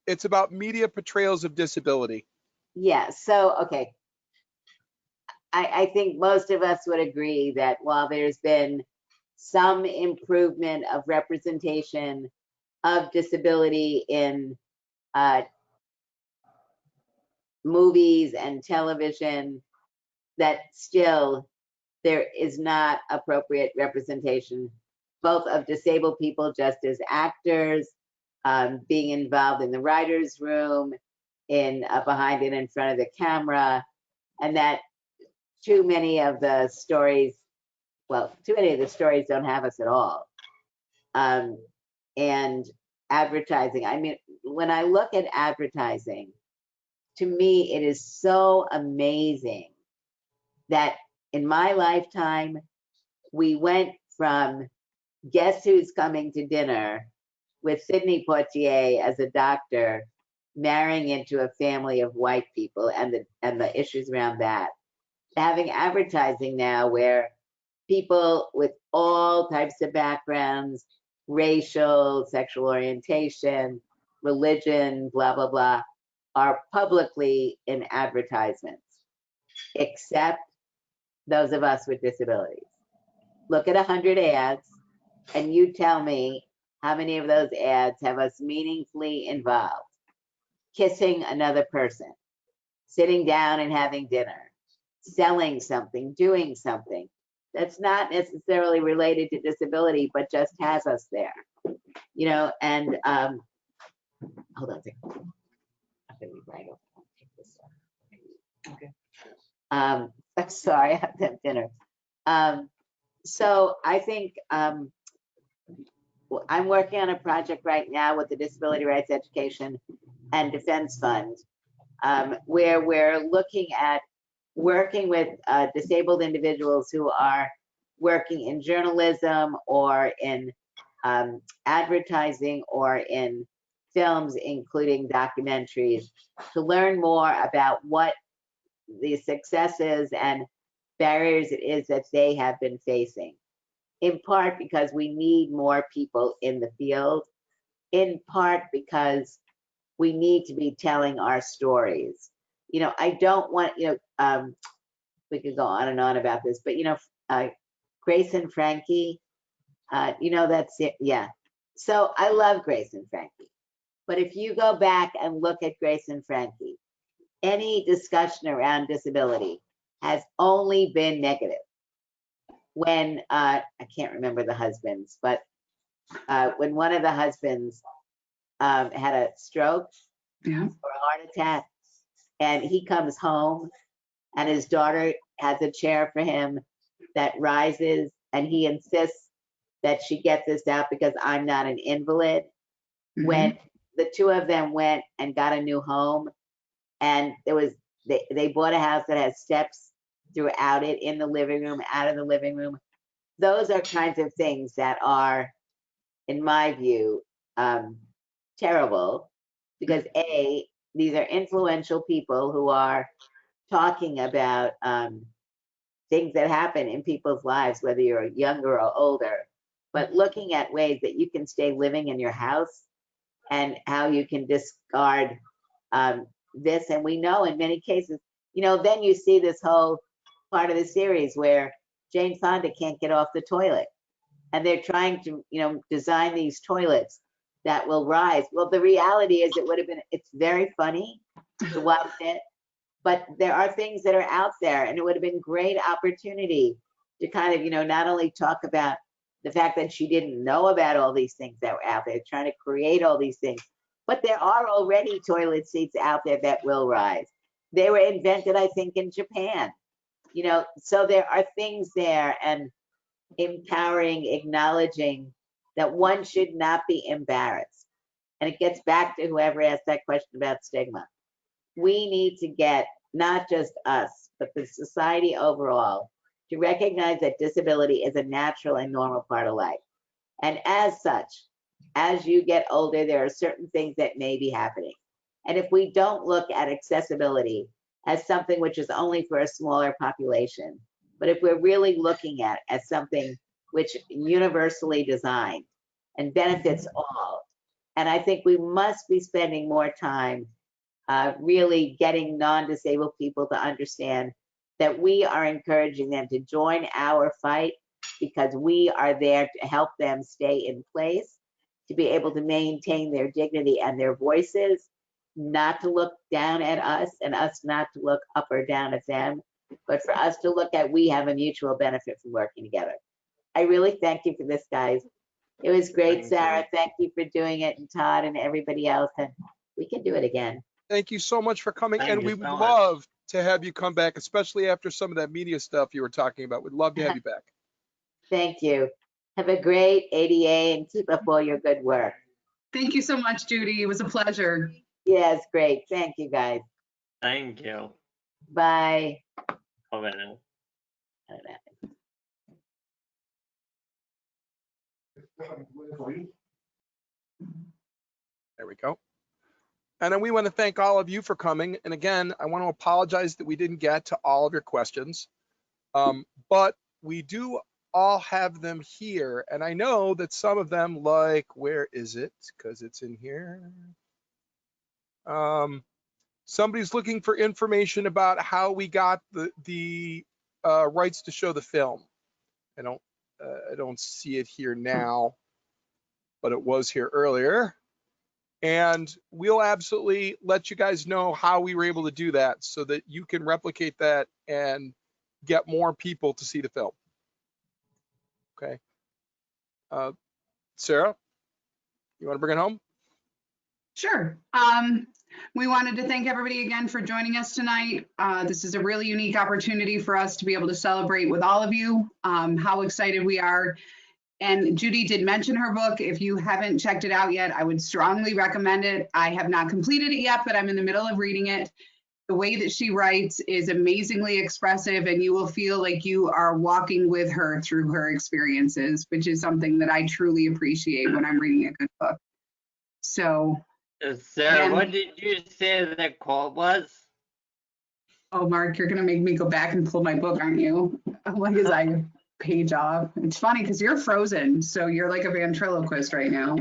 it's about media portrayals of disability.
Yeah, so okay. I think most of us would agree that while there's been some improvement of representation of disability in movies and television, that still there is not appropriate representation, both of disabled people just as actors, being involved in the writer's room, in behind and in front of the camera, and that too many of the stories don't have us at all. And advertising, I mean, when I look at advertising, to me, it is so amazing that in my lifetime, we went from Guess Who's Coming to Dinner with Sidney Poitier as a doctor, marrying into a family of white people and the issues around that, having advertising now where people with all types of backgrounds, racial, sexual orientation, religion, blah, blah, blah, are publicly in advertisements, except those of us with disabilities. Look at 100 ads and you tell me how many of those ads have us meaningfully involved. Kissing another person, sitting down and having dinner, selling something, doing something that's not necessarily related to disability, but just has us there. You know, and hold on a second. I'm gonna be right over. I'll take this off. Okay. I'm sorry, I have to have dinner. So I think well, I'm working on a project right now with the Disability Rights Education and Defense Fund, where we're looking at working with disabled individuals who are working in journalism or in advertising or in films, including documentaries, to learn more about what the successes and barriers it is that they have been facing. In part because we need more people in the field, in part because we need to be telling our stories. You know, I don't want, you know, we could go on and on about this, but you know, Grace and Frankie, you know, that's it. Yeah. So I love Grace and Frankie. But if you go back and look at Grace and Frankie, any discussion around disability has only been negative. When, I can't remember the husbands, but when one of the husbands had a stroke or a heart attack, and he comes home and his daughter has a chair for him that rises, and he insists that she get this out because I'm not an invalid. When the two of them went and got a new home, and there was they bought a house that has steps throughout it, in the living room, out of the living room. Those are kinds of things that are, in my view, terrible, because A, these are influential people who are talking about things that happen in people's lives, whether you're younger or older, but looking at ways that you can stay living in your house and how you can discard this. And we know in many cases, you know, then you see this whole part of the series where Jane Fonda can't get off the toilet. And they're trying to, you know, design these toilets that will rise. Well, the reality is it would have been, it's very funny to watch it, but there are things that are out there, and it would have been great opportunity to kind of, you know, not only talk about the fact that she didn't know about all these things that were out there, trying to create all these things, but there are already toilet seats out there that will rise. They were invented, I think, in Japan, you know, so there are things there, and empowering, acknowledging that one should not be embarrassed. And it gets back to whoever asked that question about stigma. We need to get, not just us, but the society overall, to recognize that disability is a natural and normal part of life. And as such, as you get older, there are certain things that may be happening. And if we don't look at accessibility as something which is only for a smaller population, but if we're really looking at as something which universally designed and benefits all, and I think we must be spending more time really getting non-disabled people to understand that we are encouraging them to join our fight, because we are there to help them stay in place, to be able to maintain their dignity and their voices, not to look down at us and us not to look up or down at them, but for us to look at, we have a mutual benefit from working together. I really thank you for this, guys. It was great, Sarah. Thank you for doing it, and Todd and everybody else, and we can do it again.
Thank you so much for coming,
Thank
and
you
we
so
would
much.
love to have you come back, especially after some of that media stuff you were talking about. We'd love to have you back.
Thank you. Have a great ADA and keep up all your good work.
Thank you so much, Judy. It was a pleasure.
Yes, great. Thank you, guys.
Thank you.
Bye.
Over now.
There we go. And then we want to thank all of you for coming. And again, I want to apologize that we didn't get to all of your questions, but we do all have them here. And I know that some of them, like, where is it? Because it's in here. somebody's looking for information about how we got the rights to show the film. I don't see it here now, but it was here earlier. And we'll absolutely let you guys know how we were able to do that so that you can replicate that and get more people to see the film. Okay. Sarah, you want to bring it home?
Sure. We wanted to thank everybody again for joining us tonight. This is a really unique opportunity for us to be able to celebrate with all of you, how excited we are. And Judy did mention her book. If you haven't checked it out yet, I would strongly recommend it. I have not completed it yet, but I'm in the middle of reading it. The way that she writes is amazingly expressive, and you will feel like you are walking with her through her experiences, which is something that I truly appreciate when I'm reading a good book. So,
Sarah,
and-
what did you say the quote was?
oh, Mark, you're going to make me go back and pull my book, aren't you? Like, as I page off. It's funny because you're frozen, so you're like a ventriloquist right now.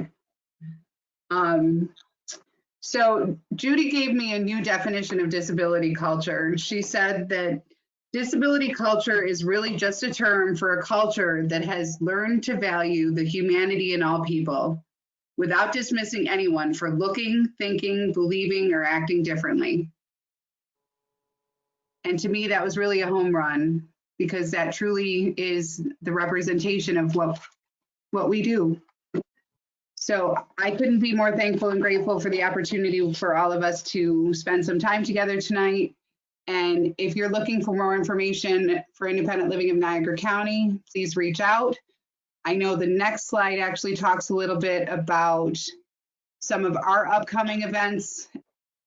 So Judy gave me a new definition of disability culture. She said that disability culture is really just a term for a culture that has learned to value the humanity in all people without dismissing anyone for looking, thinking, believing, or acting differently. And to me, that was really a home run, because that truly is the representation of what we do. So I couldn't be more thankful and grateful for the opportunity for all of us to spend some time together tonight. And if you're looking for more information for Independent Living of Niagara County, please reach out. I know the next slide actually talks a little bit about some of our upcoming events.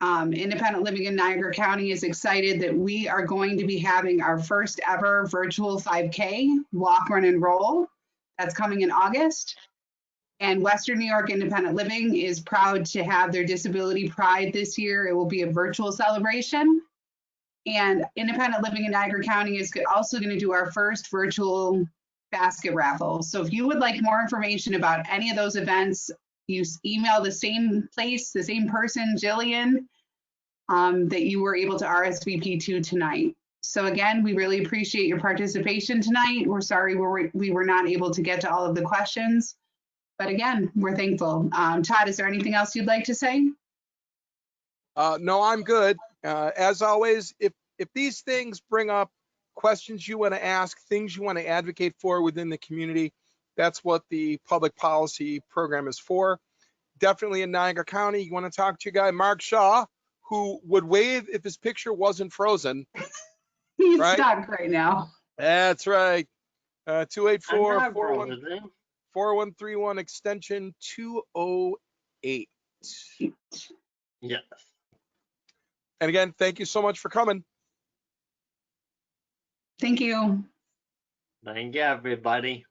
Independent Living in Niagara County is excited that we are going to be having our first ever virtual 5K walk, run, and roll. That's coming in August. And Western New York Independent Living is proud to have their Disability Pride this year. It will be a virtual celebration. And Independent Living in Niagara County is also going to do our first virtual basket raffle. So if you would like more information about any of those events, you email the same place, the same person, Jillian, that you were able to RSVP to tonight. So again, we really appreciate your participation tonight. We're sorry we were not able to get to all of the questions, but again, we're thankful. Todd, is there anything else you'd like to say?
No, I'm good. As always, if these things bring up questions you want to ask, things you want to advocate for within the community, that's what the public policy program is for. Definitely in Niagara County, you want to talk to your guy, Mark Shaw, who would wave if his picture wasn't frozen.
He's
right?
stuck right now.
That's right. 284-4131 4131 extension 208.
Yes.
And again, thank you so much for coming.
Thank you.
Thank you, everybody.